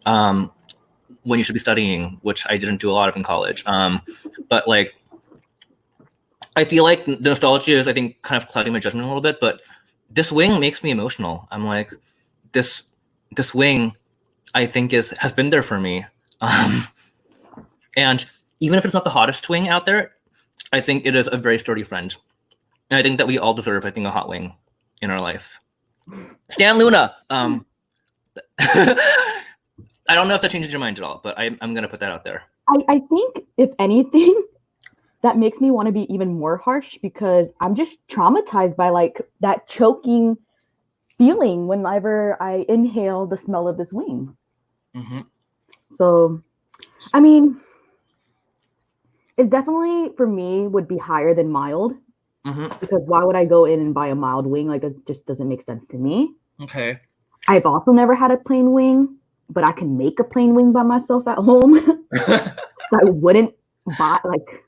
When you should be studying, which I didn't do a lot of in college. But like I feel like the nostalgia is, I think, kind of clouding my judgment a little bit, but this wing makes me emotional. I'm like, this wing, I think, has been there for me. And even if it's not the hottest wing out there, I think it is a very sturdy friend. And I think that we all deserve, I think, a hot wing in our life. Stan Luna. I don't know if that changes your mind at all, but I'm going to put that out there. I think, if anything, that makes me want to be even more harsh because I'm just traumatized by like that choking feeling whenever I inhale the smell of this wing. Mm-hmm. So, I mean, it's definitely, for me, would be higher than mild. Mm-hmm. Because why would I go in and buy a mild wing? Like, it just doesn't make sense to me. Okay. I've also never had a plain wing, but I can make a plain wing by myself at home. I wouldn't buy, like,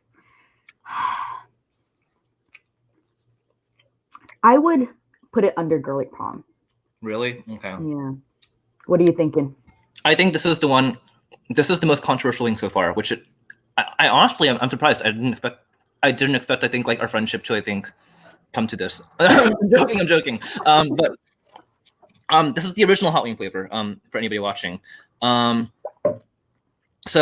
I would put it under garlic prawn. Really? Okay. Yeah. What are you thinking? I think this is the one. This is the most controversial wing so far. Which I honestly, I'm surprised. I didn't expect. I think, like, our friendship to, I think, come to this. I'm joking. But this is the original hot wing flavor. For anybody watching. So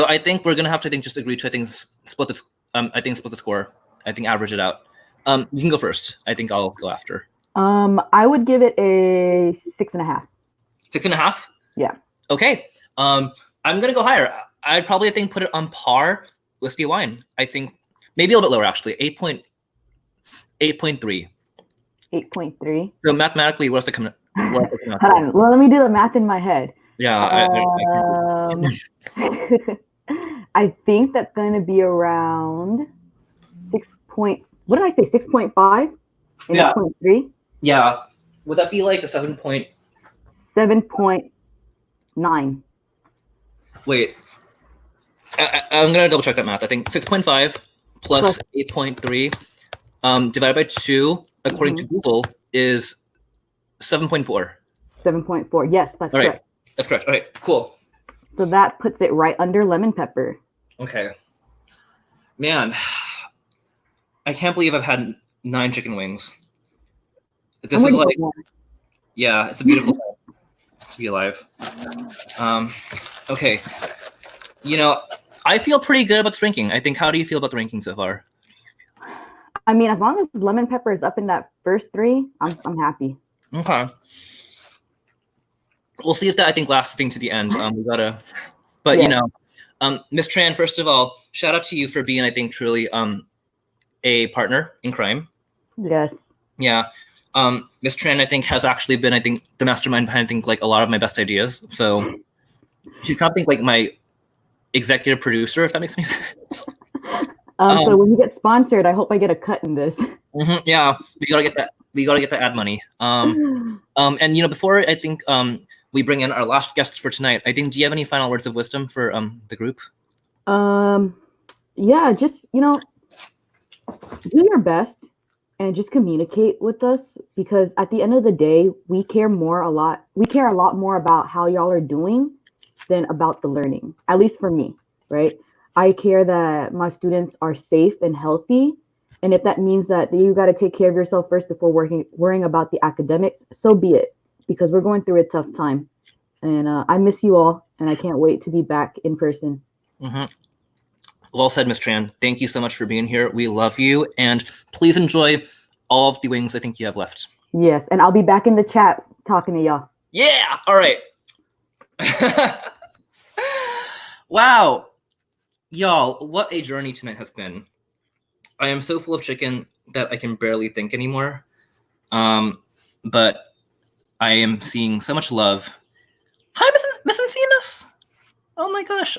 I think we're gonna have to, I think, just agree to, I think, split the. Split the score. I think average it out. You can go first. I think I'll go after. I would give it a 6.5. 6.5? Yeah. Okay. I'm gonna go higher. I'd probably, I think, put it on par with Whiskey Wine. I think maybe a little bit lower, actually. 8.3. 8.3. So mathematically, what's the coming? Hold on. Well, let me do the math in my head. Yeah. I think that's going to be around 6 point. What did I say? 6.5 and Yeah. 8.3. Yeah. Would that be like a 7 point? 7.9. Wait. I'm gonna double check that math. I think 6.5 plus 8.3 divided by 2, according to Google, is 7.4. 7.4. Yes, that's correct. That's correct. All right. Cool. So that puts it right under lemon pepper. Okay. Man, I can't believe I've had 9 chicken wings. This is like, yeah, it's a beautiful time to be alive. Okay. You know, I feel pretty good about the ranking. I think, how do you feel about the ranking so far? I mean, as long as lemon pepper is up in that first 3, I'm happy. Okay. We'll see if that, I think, lasts, I think, to the end. We gotta, but you know, Miss Tran, first of all, shout out to you for being, I think, truly a partner in crime. Yes. Yeah. Miss Tran, I think, has actually been, I think, the mastermind behind, I think, like, a lot of my best ideas. So she's kind of, think, like, my executive producer, if that makes any sense. So when you get sponsored, I hope I get a cut in this. Yeah, we gotta get that. We gotta get the ad money. And you know, before, I think, we bring in our last guest for tonight, I think, do you have any final words of wisdom for the group? Yeah, just, you know, do your best and just communicate with us, because at the end of the day, we care a lot more about how y'all are doing than about the learning, at least for me, right? I care that my students are safe and healthy. And if that means that you got to take care of yourself first before worrying about the academics, so be it, because we're going through a tough time. And I miss you all, and I can't wait to be back in person. Well said, Ms. Tran. Thank you so much for being here. We love you, and please enjoy all of the wings I think you have left. Yes, and I'll be back in the chat talking to y'all. Yeah, all right. Wow. Y'all, what a journey tonight has been. I am so full of chicken that I can barely think anymore. But I am seeing so much love. Hi, Miss Encinas. Oh my gosh.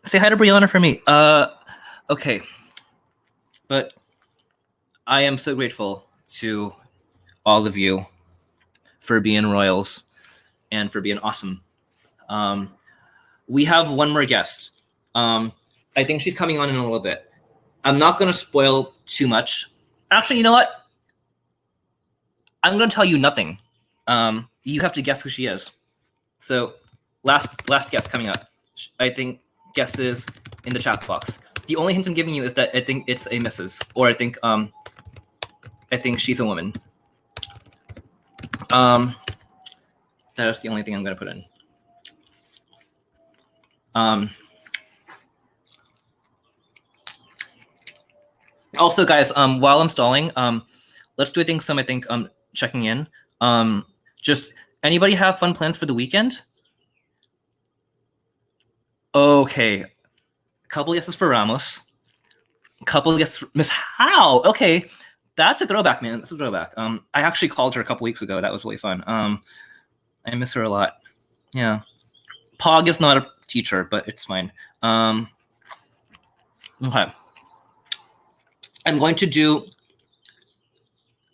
Say hi to Brianna for me. Okay. But I am so grateful to all of you for being royals and for being awesome. We have one more guest. I think she's coming on in a little bit. I'm not going to spoil too much. Actually, you know what? I'm going to tell you nothing. You have to guess who she is. So, last guess coming up. I think guesses in the chat box. The only hint I'm giving you is that I think it's a Mrs. Or I think she's a woman. That is the only thing I'm going to put in. Also, guys, while I'm stalling, let's do some checking in. Just anybody have fun plans for the weekend? Okay, a couple yeses for Ramos. A couple yeses for Miss Howe. Okay, that's a throwback, man. That's a throwback. I actually called her a couple weeks ago. That was really fun. I miss her a lot. Yeah. Pog is not a teacher, but it's fine. Okay. I'm going to do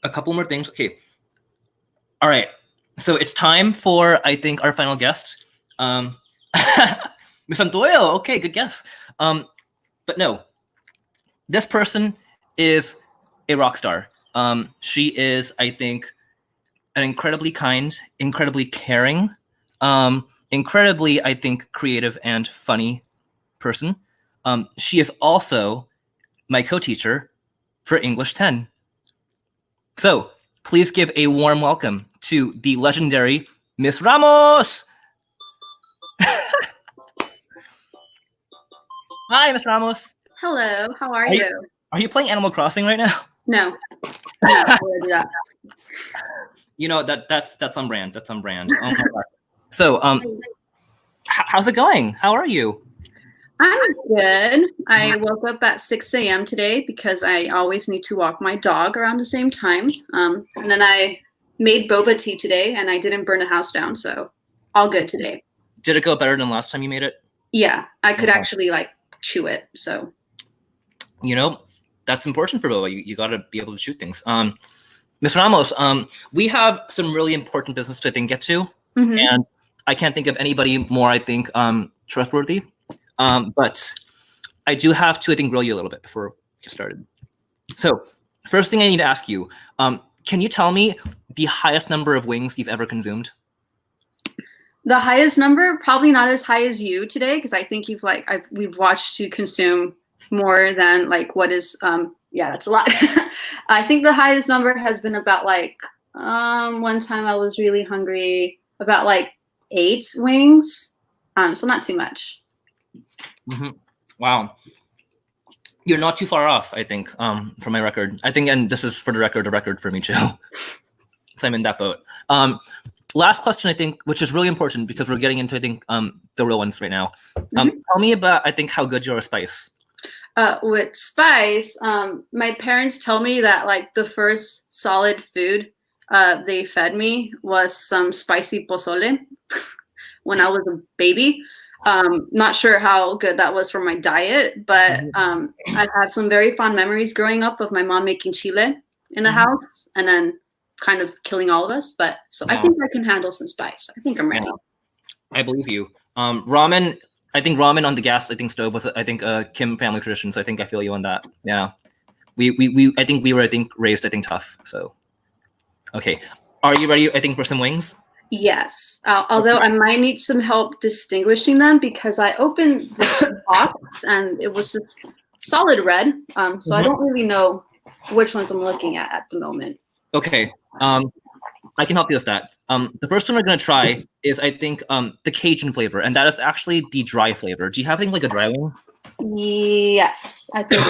a couple more things. Okay. All right. So it's time for, I think, our final guest. Miss Antoyo. Okay, good guess. But no, this person is a rock star. She is, I think, an incredibly kind, incredibly caring, incredibly, I think, creative and funny person. She is also my co-teacher for English 10. So please give a warm welcome to the legendary Miss Ramos. Hi, Miss Ramos. Hello, how are you? Are you playing Animal Crossing right now? No. I would do that. You know that's on brand. That's on brand. Oh my God. So how's it going? How are you? I'm good. I woke up at 6 a.m. today because I always need to walk my dog around the same time. And then I made boba tea today and I didn't burn the house down, so all good today. Did it go better than last time you made it? Yeah, I could actually like chew it, so. You know, that's important for boba. You got to be able to shoot things. Ms. Ramos, we have some really important business to, I think, get to. And I can't think of anybody more, I think, trustworthy. But I do have to, I think, grill you a little bit before we get started. So first thing I need to ask you, can you tell me the highest number of wings you've ever consumed? The highest number, probably not as high as you today, because I think you've we've watched you consume more than like what is, yeah, that's a lot. I think the highest number has been about like, one time I was really hungry, about like 8 wings. So not too much. Wow. You're not too far off, I think, from my record. I think, and this is for the record, a record for me too. So I'm in that boat. Last question, I think, which is really important because we're getting into, I think, the real ones right now. Tell me about, I think, how good you're with spice. With spice, my parents tell me that like the first solid food they fed me was some spicy pozole when I was a baby. Not sure how good that was for my diet, but I've had some very fond memories growing up of my mom making chile in the house and then kind of killing all of us. But so I think I can handle some spice. I think I'm ready. I believe you. Ramen. I think ramen on the gas, I think, stove was, I think, a Kim family tradition. So I think I feel you on that. Yeah. I think we were, I think, raised, I think, tough. So, okay. Are you ready, I think, for some wings? Yes. Although I might need some help distinguishing them because I opened the box and it was just solid red. So I don't really know which ones I'm looking at the moment. Okay. I can help you with that. The first one we're going to try is, I think, the Cajun flavor, and that is actually the dry flavor. Do you have anything like a dry wing? Yes, I think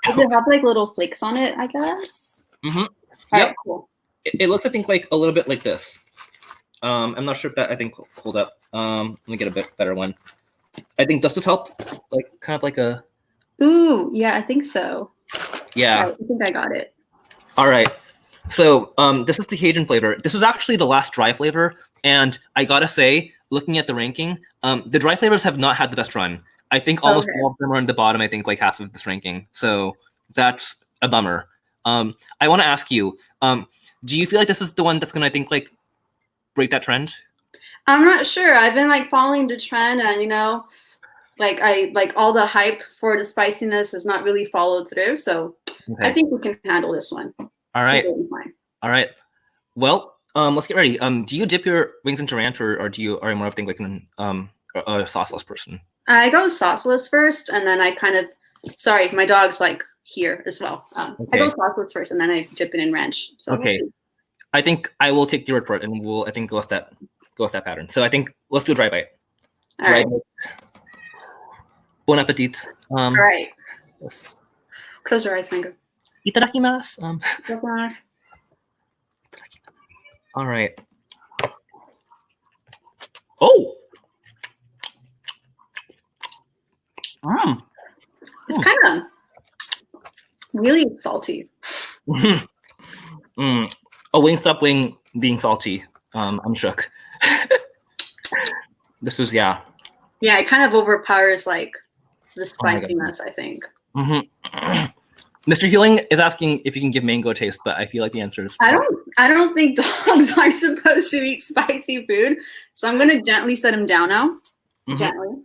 does it have like little flakes on it, I guess? Yep. Right, cool. It looks, I think, like a little bit like this. I'm not sure if that, I think, hold up. Let me get a bit better one. I think, does this help? Like, kind of like a... Ooh, yeah, I think so. Yeah. I think I got it. All right. So this is the Cajun flavor. This was actually the last dry flavor. And I gotta say, looking at the ranking, the dry flavors have not had the best run. I think almost all of them are in the bottom, I think, like half of this ranking. So that's a bummer. I want to ask you, do you feel like this is the one that's going to, I think, like, break that trend? I'm not sure. I've been, like, following the trend and, you know, like all the hype for the spiciness has not really followed through. So Okay. I think we can handle this one. All right. Totally fine. All right. Well, let's get ready. Do you dip your wings into ranch, or are you more of like an a sauceless person? I go sauceless first, and then I kind of. Sorry, my dog's like here as well. I go sauceless first, and then I dip it in ranch. So Okay. I think I will take your word for it, and we'll go with that pattern. So I think let's do a dry bite. All right. Bon appetit. All right. Yes. Close your eyes, Mango. Itadakimasu. All right. Oh. It's kind of really salty. A Wingstop wing being salty. I'm shook. This is Yeah, it kind of overpowers like the spiciness, I think. Mr. Healing is asking if you can give mango a taste, but I feel like the answer is I don't think dogs are supposed to eat spicy food, so I'm gonna gently set him down now. Gently.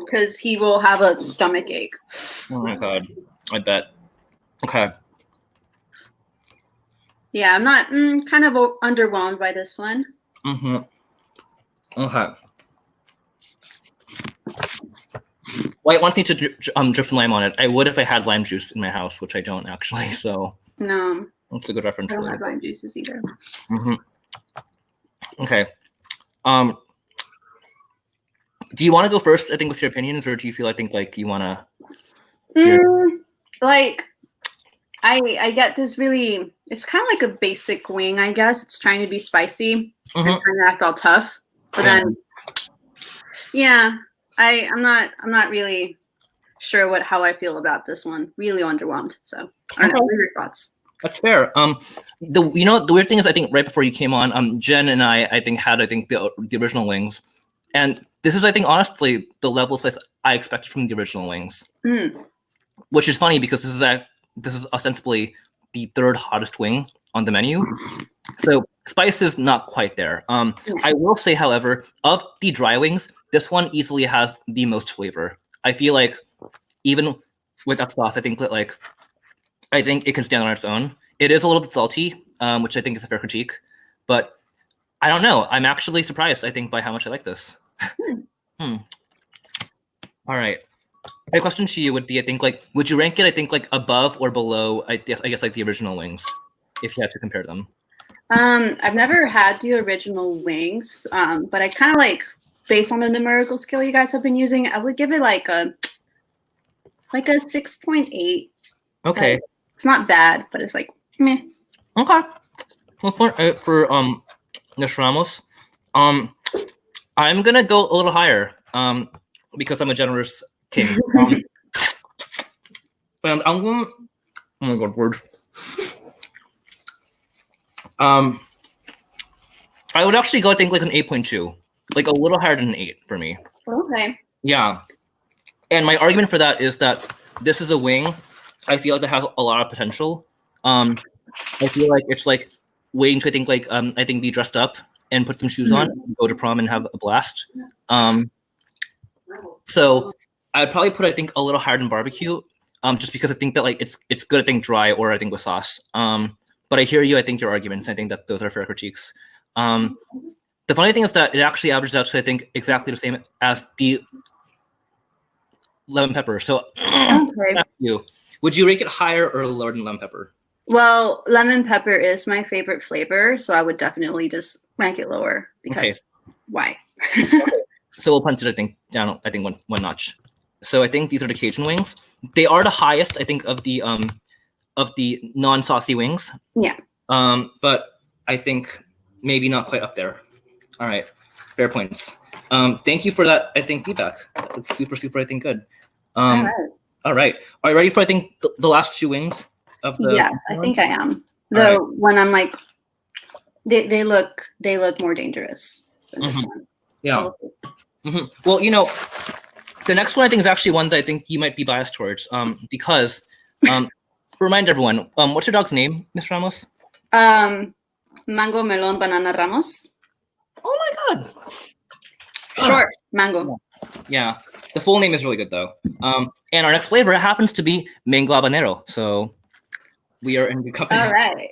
Because he will have a stomach ache. Oh my god, I bet. Okay. Yeah, I'm not kind of underwhelmed by this one. Okay. White wants me to drip some lime on it. I would if I had lime juice in my house, which I don't actually. So No, that's a good reference. I don't have lime juices either. Okay. Do you want to go first? I think with your opinions, or do you feel like you want to? Like, I get this really. It's kind of like a basic wing, I guess. It's trying to be spicy and trying to act all tough, but then, yeah, I'm not really sure how I feel about this one. Really underwhelmed. So I don't know. What are your thoughts? That's fair. The weird thing is, I think right before you came on, Jen and I think had the original wings, and this is, I think, honestly, the level of spice I expected from the original wings, which is funny because this is ostensibly the third hottest wing on the menu, so spice is not quite there. I will say, however, of the dry wings, this one easily has the most flavor. I feel like even with that sauce, I think it can stand on its own. It is a little bit salty, which I think is a fair critique, but I don't know. I'm actually surprised, I think, by how much I like this. All right. My question to you would be, I think, would you rank it, I think, above or below, I guess, the original wings, if you had to compare them? I've never had the original wings, but I kind of based on the numerical scale you guys have been using, I would give it like a 6.8. Okay. It's not bad, but it's meh. Okay. 6.8 for Ms. Ramos. I'm gonna go a little higher because I'm a generous king. And I'm going. Oh my god, word. I would actually go, I think, an 8.2, a little higher than an 8 for me. Okay. Yeah, and my argument for that is that this is a wing I feel that has a lot of potential. I feel like it's waiting to I think be dressed up and put some shoes on, and go to prom and have a blast. So I'd probably put, I think, a little higher than barbecue, just because I think that it's good, I think, dry, or I think with sauce. But I hear you. I think your arguments. I think that those are fair critiques. The funny thing is that it actually averages out to, I think, exactly the same as the lemon pepper. So Okay. Would you rank it higher or lower than lemon pepper? Well, lemon pepper is my favorite flavor, so I would definitely just rank it lower because why? So we'll punch it, I think, down, I think, one notch. So I think these are the Cajun wings. They are the highest, I think, of the non-saucy wings. Yeah. But I think maybe not quite up there. All right. Fair points. Thank you for that, I think, feedback. That's super, super, I think, good. All right. Are you ready for, I think, the last two wings of the? Yeah, I think I am. Though when I'm they look more dangerous than this one. Yeah. Well, the next one I think is actually one that I think you might be biased towards, because remind everyone, what's your dog's name, Miss Ramos? Mango, melon, banana, Ramos. Oh my god. short mango. Yeah, the full name is really good though. And our next flavor happens to be mango habanero. So we are in good company. All right.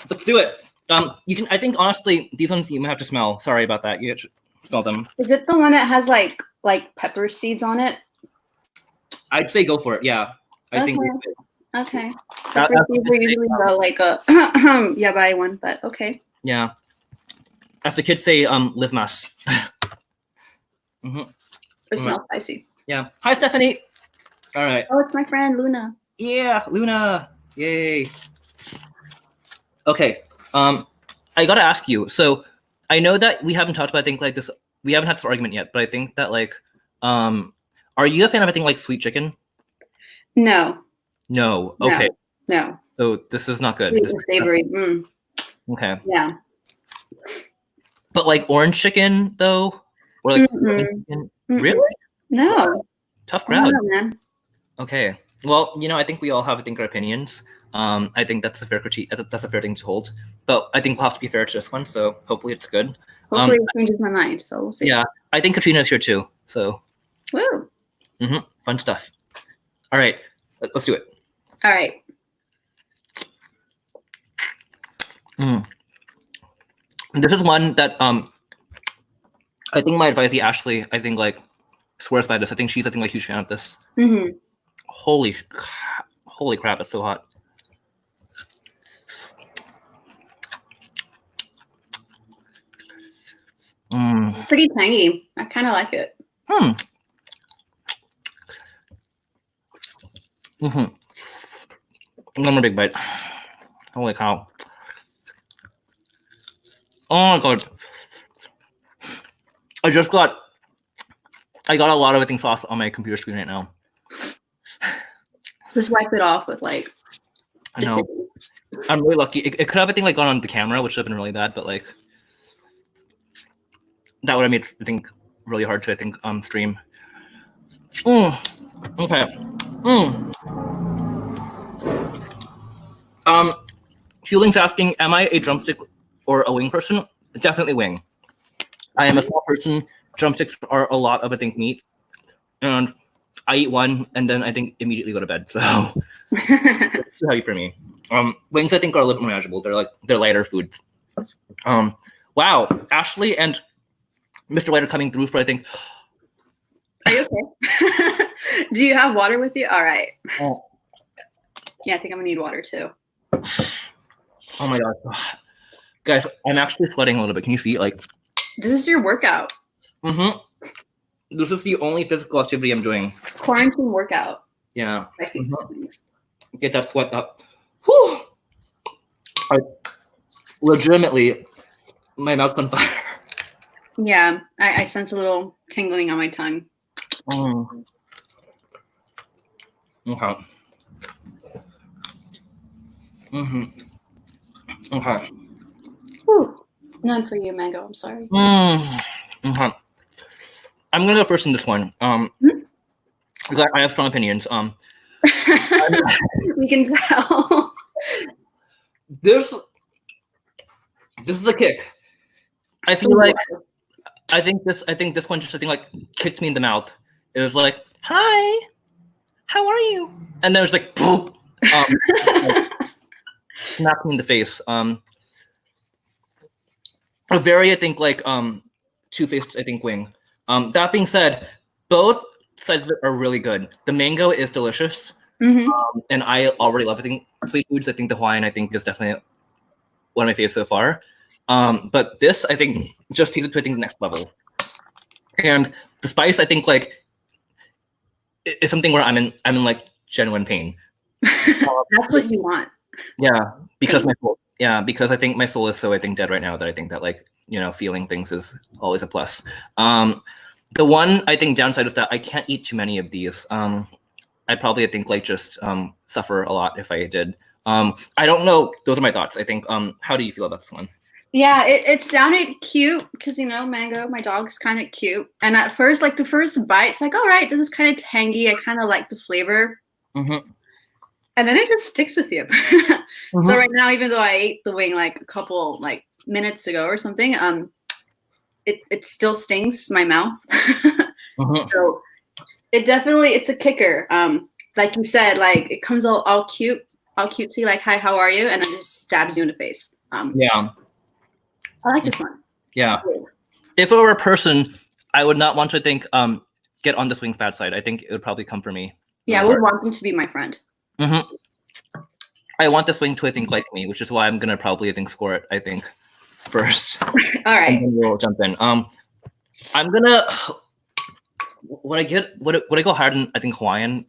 Let's do it. You can. I think honestly, these ones you might have to smell. Sorry about that. You have to smell them. Is it the one that has like pepper seeds on it? I'd say go for it. Yeah, I think. Okay. That- Pepper that's seeds what are they say. usually like a yabai one, but okay. Yeah, as the kids say, live mass. It smells spicy. Yeah. Hi, Stephanie. All right. Oh, it's my friend Luna. Yeah, Luna. Yay. Okay. I gotta ask you. So I know that we haven't talked about things like this. We haven't had this argument yet, but I think that like, are you a fan of anything like sweet chicken? No. No. Okay. No. So this is not good. Sweet This and is savory. okay. Yeah. But like orange chicken though, or like chicken? Really No. tough I don't crowd. know, man. Okay. Well, I think we all have our opinions. I think that's a fair critique. That's a fair thing to hold. But I think we'll have to be fair to this one. So hopefully it's good. Hopefully it changes my mind. So we'll see. Yeah, I think Katrina's here too. So Woo. fun stuff. All right, let's do it. All right. This is one that I think my advisee Ashley, I think like swears by this. I think she's like a huge fan of this. Holy crap! It's so hot. Pretty tangy. I kind of like it. One more big bite. Holy cow! Oh my god! I got a lot of everything sauce on my computer screen right now. Just wipe it off with like. I know. I'm really lucky. It could have everything like gone on the camera, which would have been really bad, but like that would have made it, I think, really hard to stream. Okay. Fueling's asking, am I a drumstick or a wing person? Definitely wing. I am a small person. Drumsticks are a lot of meat, and I eat one and then I think immediately go to bed. So it's too heavy for me. Wings I think are a little more manageable. They're lighter foods. Wow, Ashley and Mr. White are coming through for I think. Are you okay? Do you have water with you? All right. Oh. Yeah, I think I'm gonna need water too. Oh my god, guys, I'm actually sweating a little bit. Can you see? Like, this is your workout. This is the only physical activity I'm doing. Quarantine workout. Yeah. I see. Get that sweat up. Whew. Legitimately, my mouth's on fire. Yeah, I sense a little tingling on my tongue. Okay. Okay. Whew. None for you, Mango. I'm sorry. Okay. I'm gonna go first in this one. Because I have strong opinions. We can tell. This is a kick. I feel like I think this one just like kicked me in the mouth. It was like, "Hi, how are you?" And then it was like, boop, like, smacked me in the face. A very I think like two-faced I think wing. That being said, both sides of it are really good. The mango is delicious, and I already love it. Sweet foods. I think the Hawaiian I think is definitely one of my favorites so far. But this I think just takes it to I think the next level. And the spice I think like is something where I'm in like genuine pain. That's what you want. Yeah, because because I think my soul is so I think dead right now that I think that like feeling things is always a plus. The one I think downside is that I can't eat too many of these. I probably I think like just suffer a lot if I did. I don't know. Those are my thoughts. I think. How do you feel about this one? Yeah, it sounded cute because Mango, my dog's kind of cute. And at first, like the first bite, it's like, all right, this is kind of tangy. I kind of like the flavor. And then it just sticks with you. So right now, even though I ate the wing like a couple like minutes ago or something, it still stings my mouth. Mhm. So it's a kicker. Like you said, like it comes all cute, all cutesy, like hi, how are you, and it just stabs you in the face. Yeah. I like this one. Yeah. It's cool. If it were a person, I would not want to think get on the swing's bad side. I think it would probably come for me. Yeah, I would want them to be my friend. Mm-hmm. I want the swing to, I think, like me, which is why I'm gonna probably, I think, score it, I think, first. All right. And then we'll jump in. I'm gonna would I go hard in, I think, Hawaiian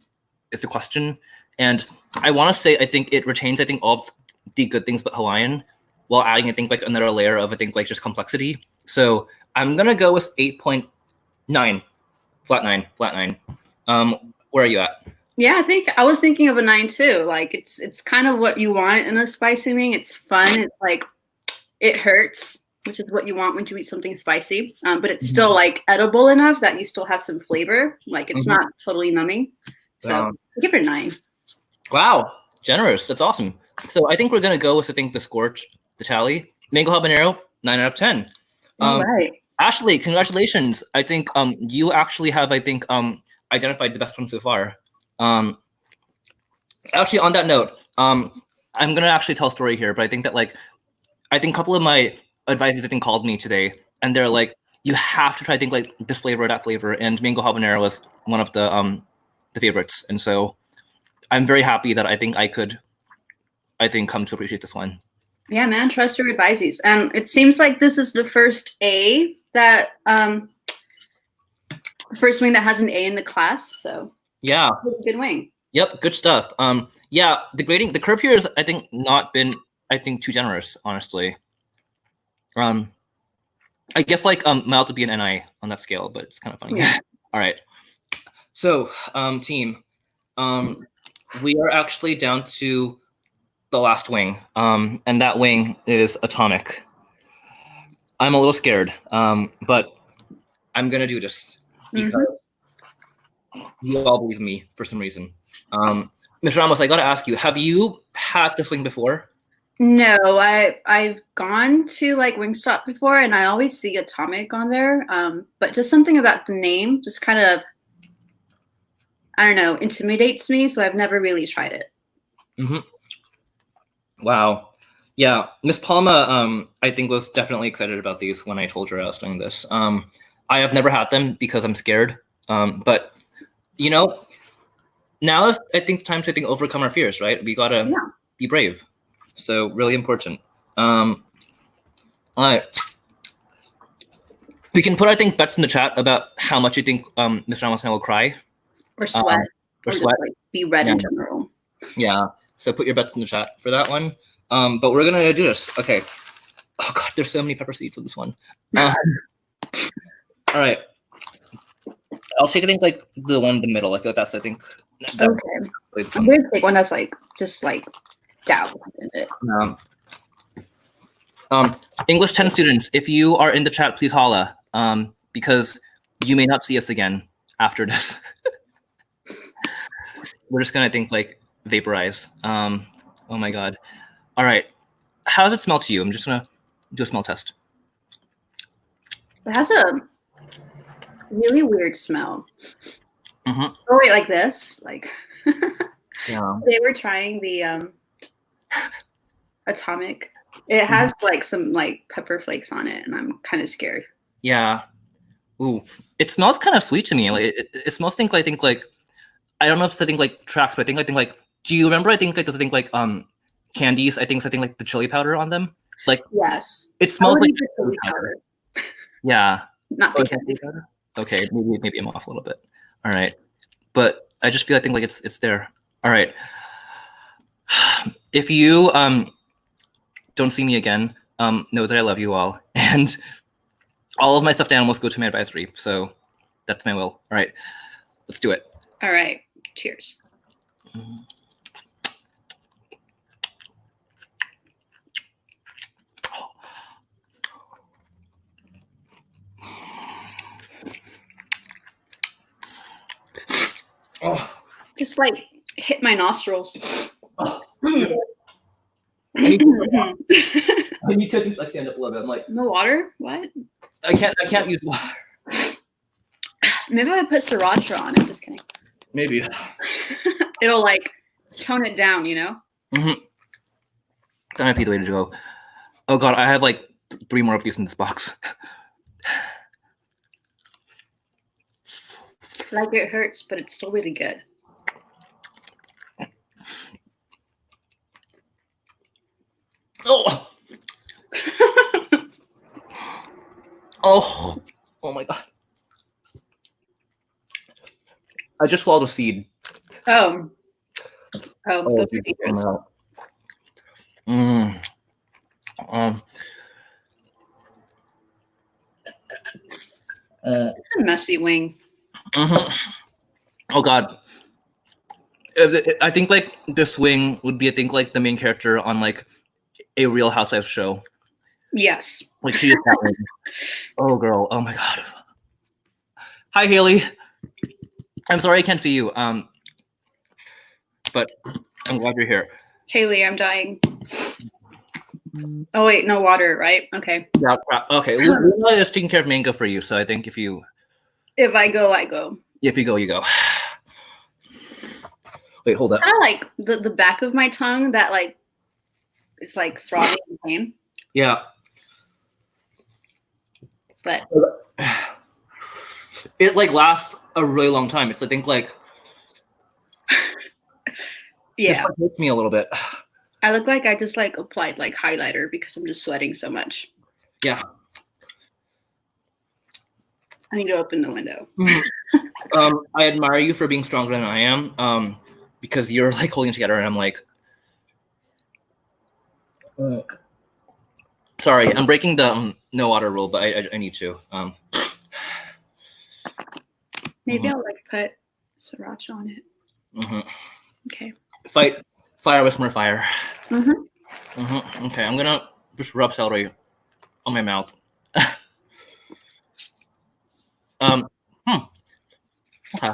is the question. And I wanna say I think it retains, I think, all of the good things but Hawaiian while adding, I think, like another layer of, I think, like just complexity. So I'm gonna go with 8.9. Flat nine. Where are you at? Yeah, I was thinking of a 9 too. Like it's kind of what you want in a spicy wing. It's fun. It's like it hurts, which is what you want when you eat something spicy. But it's still like edible enough that you still have some flavor. Like it's not totally numbing. So I give it a 9. Wow, generous. That's awesome. So I think we're gonna go with, I think, the scorch, the tally, mango habanero, 9 out of 10. All right. Ashley, congratulations. I think you actually have, I think, identified the best one so far. Actually, on that note, I'm gonna actually tell a story here, but I think that I think a couple of my advisors, I think, called me today, and they're like, you have to try, I think, like this flavor or that flavor, and mango habanero was one of the favorites, and so I'm very happy that I think I could, I think, come to appreciate this one. Yeah, man, trust your advisees. And it seems like this is the first A that first wing that has an A in the class. So yeah, good wing. Yep, good stuff. Yeah, the curve here is, I think, not been, I think, too generous, honestly. I guess like mild to be an NI on that scale, but it's kind of funny. Yeah. All right. So, team, we are actually down to the last wing, and that wing is atomic. I'm a little scared, but I'm gonna do this because you all believe me for some reason. Mr. Ramos, I gotta ask you, have you had this wing before? No, I've gone to like Wingstop before, and I always see atomic on there. But just something about the name just kind of, I don't know, intimidates me. So I've never really tried it. Wow. Yeah, Miss Palma, I think, was definitely excited about these when I told her I was doing this. I have never had them because I'm scared. But you know, now is, I think, time to, I think, overcome our fears, right? We gotta be brave. So really important. All right. We can put, I think, bets in the chat about how much you think Mr. Ramos and I will cry. Or sweat. Or just, sweat. like, be red in general. Yeah. So put your bets in the chat for that one. But we're gonna do this. Okay. Oh god, there's so many pepper seeds on this one. All right. I'll take, I think, like the one in the middle. I feel like that's, I think. Okay. I'm gonna take one that's like just like doused in it. English 10 students, if you are in the chat, please holla. Because you may not see us again after this. We're just gonna, I think, like vaporize. Oh my god. All right. How does it smell to you? I'm just gonna do a smell test. It has a really weird smell. Oh wait, like this, like Yeah. they were trying the atomic. It has like some like pepper flakes on it, and I'm kind of scared. Yeah. Ooh, it smells kind of sweet to me. Like it smells, I think like I don't know if it's, I think, like tracks, but I think like. Do you remember? I think like those, I think, like candies. I think like the chili powder on them. Like yes, it smells like chili powder. Yeah. Not the candy powder. Okay, maybe I'm off a little bit. All right, but I just feel, I think, like it's there. All right. If you don't see me again, know that I love you all, and all of my stuffed animals go to my advisory. So that's my will. All right, let's do it. All right. Cheers. Oh. Just like hit my nostrils. Oh. I need to like stand up a little bit. I'm like, no water. What? I can't use water. Maybe I put sriracha on it. Just kidding. Maybe. It'll like tone it down, you know? Mm-hmm. That might be the way to go. Oh god, I have like 3 more of these in this box. Like it hurts, but it's still really good. Oh. Oh my god. I just swallowed a seed. Oh, those are dangerous. It's a messy wing. Oh god. I think like this wing would be, I think, like the main character on like a Real Housewives show. Yes. Like she is that wing. Oh girl. Oh my god. Hi Haley. I'm sorry I can't see you. But I'm glad you're here. Haley, I'm dying. Oh wait, no water, right? Okay. Yeah. Okay. Luna is taking care of Mango for you, so I think if you I go, I go. If you go, you go. Wait, hold up. Kind of like the back of my tongue that like it's like throbbing in pain. Yeah. But it like lasts a really long time. It's I think like yeah. This like, hurts me a little bit. I look like I just like applied like highlighter because I'm just sweating so much. Yeah. I need to open the window. I admire you for being stronger than I am. Because you're like holding it together, and I'm like, sorry, I'm breaking the no water rule, but I need to. Maybe I'll like put sriracha on it. Okay. Fight fire with more fire. Mm-hmm. Okay, I'm gonna just rub celery on my mouth. Okay.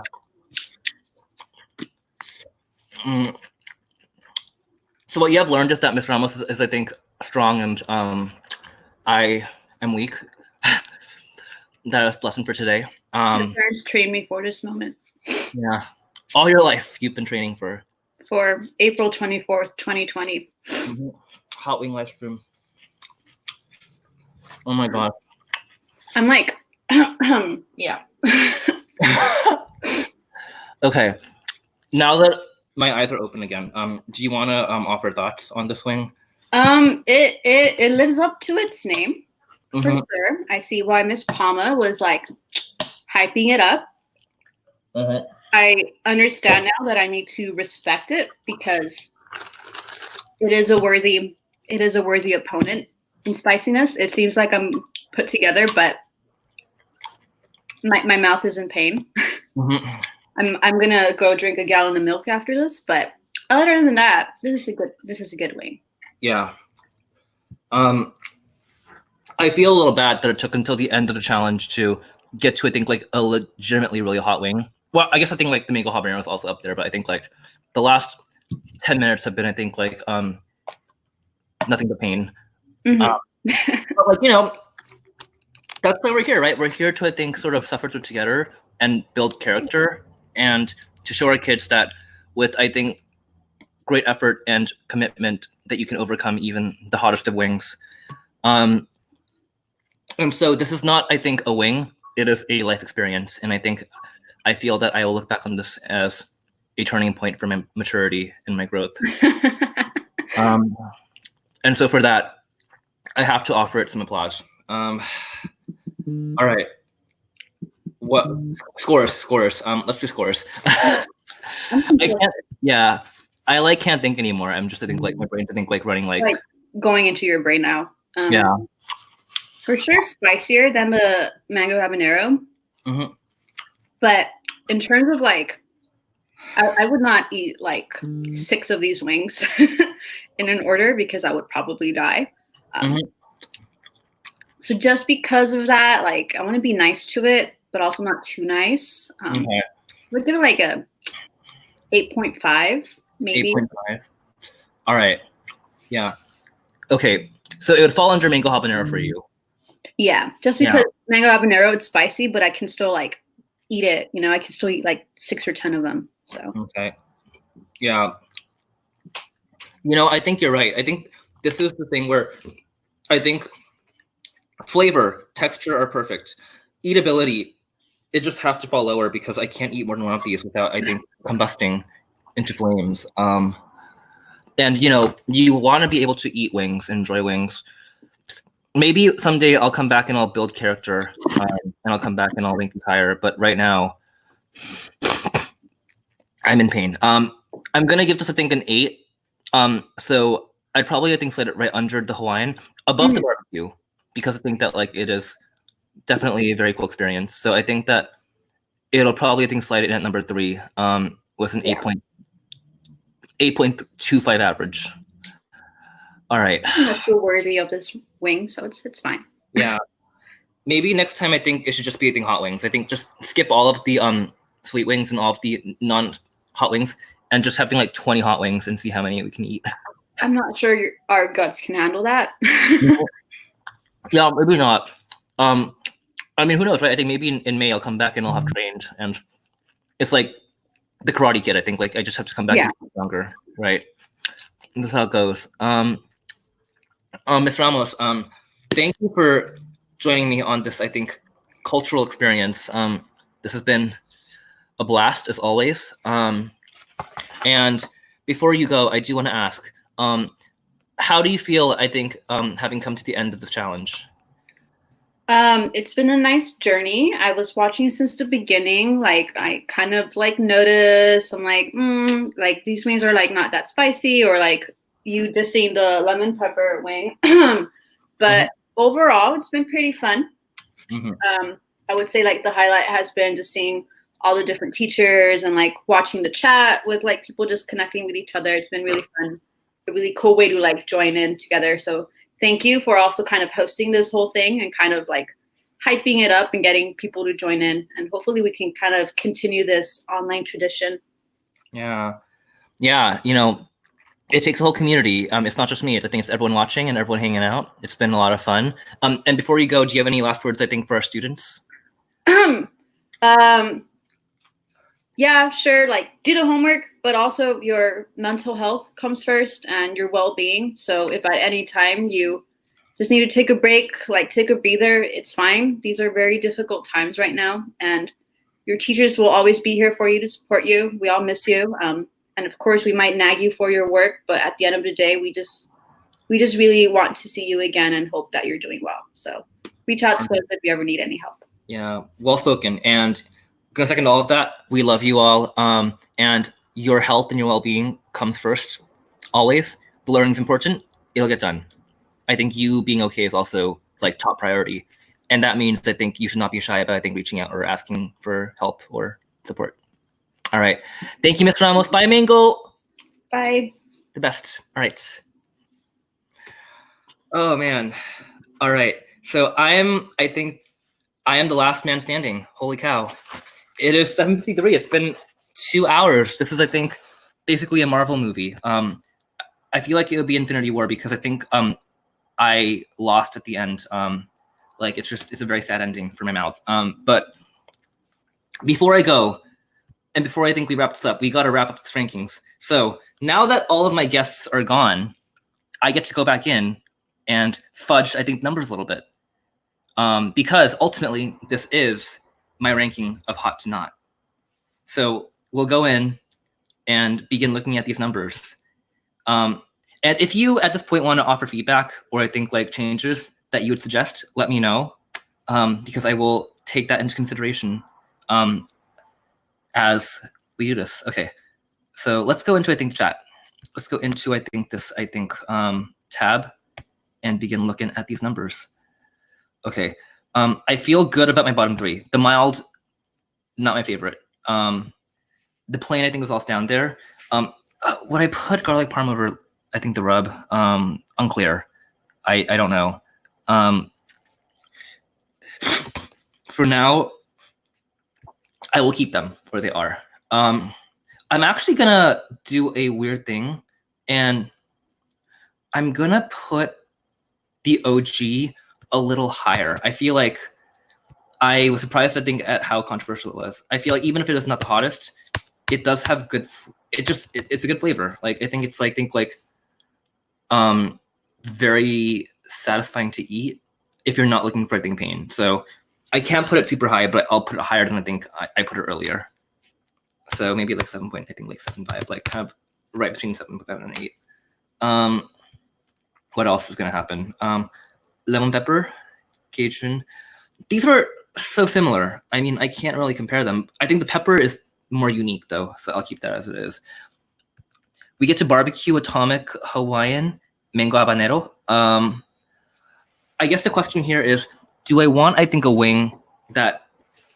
So what you have learned is that Miss Ramos is I think strong, and I am weak. That is the lesson for today. My parents trained me for this moment. Yeah, all your life you've been training for April 24th, 2020. Hot wing live stream. Oh my god. I'm like, yeah. Okay, now that my eyes are open again, do you want to offer thoughts on this wing? It lives up to its name for sure. I see why Miss Palma was like hyping it up. I understand now that I need to respect it because it is a worthy opponent in spiciness. It seems like I'm put together, but my mouth is in pain. I'm gonna go drink a gallon of milk after this, but other than that, this is a good wing. Yeah. I feel a little bad that it took until the end of the challenge to get to I think like a legitimately really hot wing. Well, I guess I think like the mango habanero is also up there, but I think like the last 10 minutes have been I think like nothing but pain. But like that's why we're here, right? We're here to I think sort of suffer through together and build character, and to show our kids that with I think great effort and commitment that you can overcome even the hottest of wings. And so this is not I think a wing, it is a life experience, and I feel that I will look back on this as a turning point for my maturity and my growth. And so for that, I have to offer it some applause. All right. What scores? Let's do scores. I can't. Yeah, I like can't think anymore. I'm just I think like my brain's I think like running like going into your brain now. Yeah. For sure, spicier than the mango habanero. But in terms of like, I would not eat like 6 of these wings in an order because I would probably die. So just because of that, like I want to be nice to it, but also not too nice. We'd give it like a 8.5, maybe. 8.5. All right. Yeah. Okay. So it would fall under mango habanero for you. Yeah, just because mango habanero, it's spicy, but I can still like eat it. You know, I can still eat like 6 or 10 of them. So Okay. Yeah. You know, I think you're right. I think this is the thing where I think flavor, texture are perfect. Eatability, it just has to fall lower because I can't eat more than one of these without, I think, combusting into flames. And you know, you want to be able to eat wings, enjoy wings. Maybe someday I'll come back and I'll build character, and I'll come back and I'll rank higher. But right now, I'm in pain. I'm gonna give this, I think, an 8. So I'd probably, I think, slide it right under the Hawaiian, above the barbecue, because I think that like it is definitely a very cool experience. So I think that it'll probably, I think, slide it in at number 3, with an 8.25 average. All right. I'm still worthy of this wing, so it's fine. Yeah. Maybe next time I think it should just be, I think, hot wings. I think just skip all of the sweet wings and all of the non-hot wings and just having like 20 hot wings and see how many we can eat. I'm not sure our guts can handle that. Yeah, maybe not. I mean, who knows, right? I think maybe in May I'll come back and I'll have trained, and it's like the Karate Kid. I think like I just have to come back and get stronger, right? And that's how it goes. Ms. Ramos, thank you for joining me on this, I think, cultural experience. This has been a blast as always. And before you go, I do want to ask, how do you feel, I think, having come to the end of this challenge? It's been a nice journey. I was watching since the beginning. Like I kind of like noticed, I'm like these wings are like not that spicy, or like you just seen the lemon pepper wing. But overall, it's been pretty fun. I would say like the highlight has been just seeing all the different teachers and like watching the chat with like people just connecting with each other. It's been really fun. A really cool way to like join in together. So thank you for also kind of hosting this whole thing and kind of like hyping it up and getting people to join in. And hopefully we can kind of continue this online tradition. Yeah. Yeah. You know, it takes a whole community. It's not just me. I think it's everyone watching and everyone hanging out. It's been a lot of fun. And before you go, do you have any last words, I think, for our students? Yeah, sure. Like do the homework, but also your mental health comes first and your well-being. So if at any time you just need to take a break, like take a breather, it's fine. These are very difficult times right now, and your teachers will always be here for you to support you. We all miss you. And of course we might nag you for your work, but at the end of the day, we just really want to see you again and hope that you're doing well. So reach out to us if you ever need any help. Yeah, well spoken. And I'm gonna second all of that. We love you all. And your health and your well-being comes first, always. The learning's important. It'll get done. I think you being okay is also like top priority. And that means I think you should not be shy about, I think, reaching out or asking for help or support. All right. Thank you, Ms. Ramos. Bye, Mango. Bye. The best. All right. Oh, man. All right. So I think I am the last man standing. Holy cow. It is 7:53. It's been 2 hours. This is, I think, basically a Marvel movie. I feel like it would be Infinity War because I think I lost at the end. Like it's a very sad ending for my mouth. But before I go, and before I think we wrap this up, we got to wrap up this rankings. So now that all of my guests are gone, I get to go back in and fudge, I think, numbers a little bit. Because ultimately, this is my ranking of hot to not. So we'll go in and begin looking at these numbers. And if you, at this point, want to offer feedback or I think like changes that you would suggest, let me know, because I will take that into consideration as we do this. Okay, so let's go into, I think, chat. Let's go into, I think, this, I think, tab and begin looking at these numbers. Okay, I feel good about my bottom 3. The mild, not my favorite. The plain, I think, was also down there. Would I put garlic parm over, I think, the rub? Unclear. I don't know. For now, I will keep them where they are. I'm actually gonna do a weird thing, and I'm gonna put the OG a little higher. I feel like I was surprised, I think, at how controversial it was. I feel like even if it is not the hottest, it does have good. It's a good flavor. Like I think it's like very satisfying to eat if you're not looking for anything pain. So I can't put it super high, but I'll put it higher than I think I put it earlier. So maybe like 7 point, I think like 7.5, like kind of right between 7.5 and 8. What else is gonna happen? Lemon pepper, Cajun. These are so similar. I mean, I can't really compare them. I think the pepper is more unique though, so I'll keep that as it is. We get to barbecue atomic Hawaiian mango habanero. I guess the question here is, do I want, I think, a wing that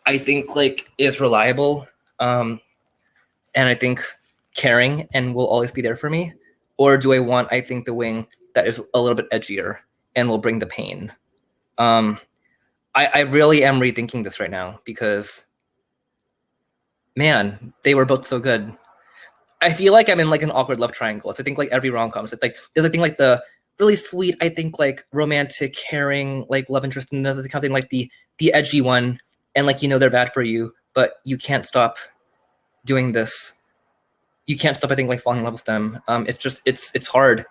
I think like is reliable, and I think caring and will always be there for me? Or do I want, I think, the wing that is a little bit edgier and will bring the pain? I really am rethinking this right now because, man, they were both so good. I feel like I'm in like an awkward love triangle. It's I think like every rom-com. It's like there's I think like the really sweet, I think like romantic, caring, like love interest, and there's something like the edgy one, and like they're bad for you, but you can't stop doing this. You can't stop, I think, like falling in love with them. It's just it's hard.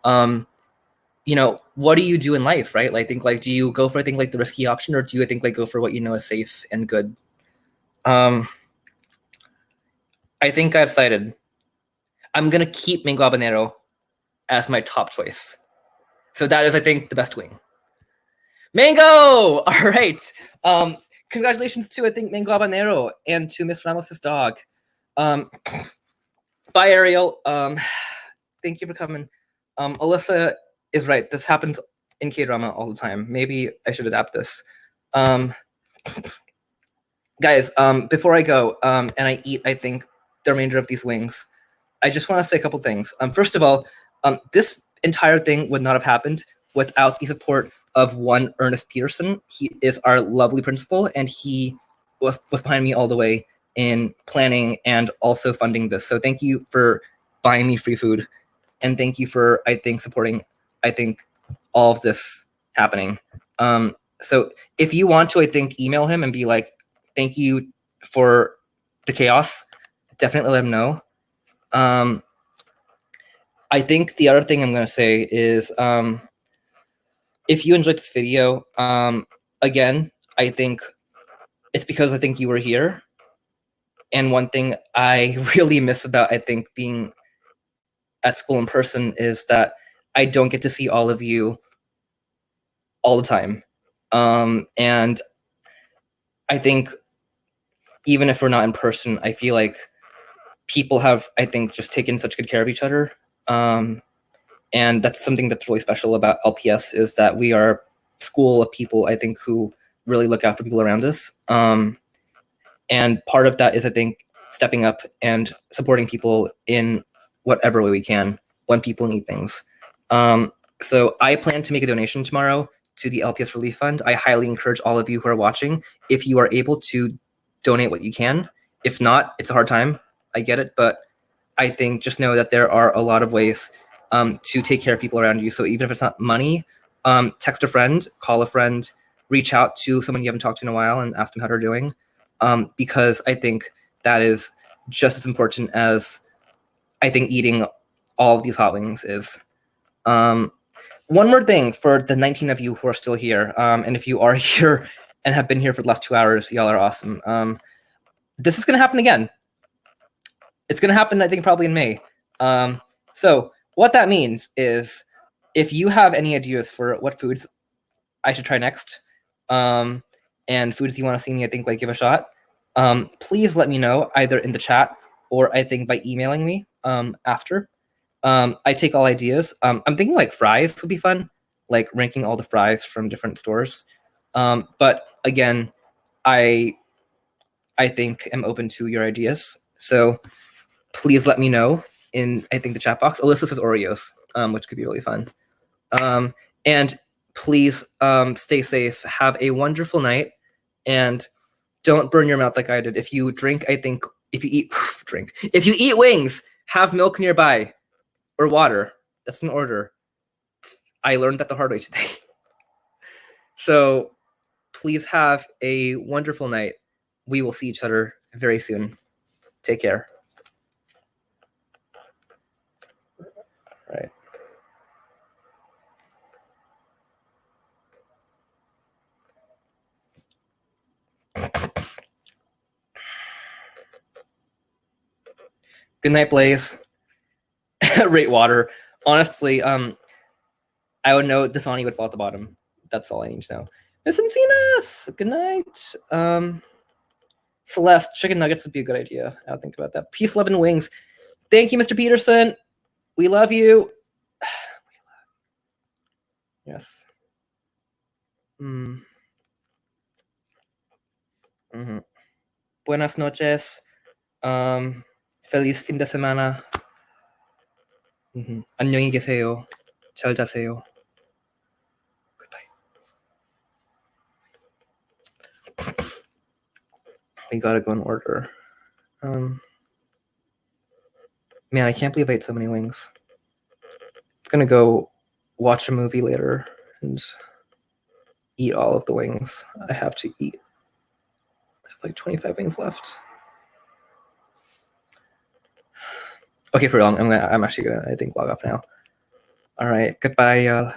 What do you do in life, right? Like, think like, do you go for I think like the risky option, or do you I think like go for what is safe and good? I think I've decided. I'm gonna keep mango habanero as my top choice. So that is, I think, the best wing. Mango! All right. Congratulations to, I think, mango habanero and to Miss Ramos's dog. Bye, Ariel. Thank you for coming. Alyssa is right. This happens in K-drama all the time. Maybe I should adapt this. Guys, before I go and I eat, I think, the remainder of these wings, I just want to say a couple things. First of all, this entire thing would not have happened without the support of one Ernest Peterson. He is our lovely principal, and he was behind me all the way in planning and also funding this. So thank you for buying me free food, and thank you for, I think, supporting, I think, all of this happening. So if you want to, I think, email him and be like, thank you for the chaos, definitely let him know. I think the other thing I'm going to say is, if you enjoyed this video, again, I think it's because I think you were here. And one thing I really miss about, I think, being at school in person is that I don't get to see all of you all the time. And I think even if we're not in person, I feel like people have, I think, just taken such good care of each other. And that's something that's really special about LPS, is that we are a school of people, I think, who really look after people around us. And part of that is, I think, stepping up and supporting people in whatever way we can when people need things. So I plan to make a donation tomorrow to the LPS Relief Fund. I highly encourage all of you who are watching, if you are able to donate what you can. If not, it's a hard time. I get it. But I think just know that there are a lot of ways to take care of people around you. So even if it's not money, text a friend, call a friend, reach out to someone you haven't talked to in a while and ask them how they're doing. Because I think that is just as important as, I think, eating all of these hot wings is. One more thing for the 19 of you who are still here, and if you are here and have been here for the last 2 hours, y'all are awesome. This is going to happen again. It's going to happen, I think, probably in May. So what that means is, if you have any ideas for what foods I should try next, and foods you want to see me, I think, like, give a shot, please let me know either in the chat or I think by emailing me after. I take all ideas. I'm thinking like fries would be fun, like ranking all the fries from different stores. But again, I think am open to your ideas. So please let me know in, I think, the chat box. Alyssa says Oreos, which could be really fun. And please stay safe. Have a wonderful night, and don't burn your mouth like I did. If you drink, I think, if you eat if you eat wings, have milk nearby or water. That's an order. I learned that the hard way today. So please have a wonderful night. We will see each other very soon. Take care. All right. Good night, Blaze. Rate water. Honestly, I would know Dasani would fall at the bottom. That's all I need to know. Miss Encinas, good night. Celeste, chicken nuggets would be a good idea. I'll think about that. Peace, love, and wings. Thank you, Mr. Peterson. We love you. Yes. Buenas noches. Feliz fin de semana. 안녕히 계세요. 잘 자세요. Goodbye. We gotta go in order. Man, I can't believe I ate so many wings. I'm gonna go watch a movie later and eat all of the wings I have to eat. I have like 25 wings left. Okay, for long. I'm actually gonna, I think, log off now. All right, goodbye, y'all.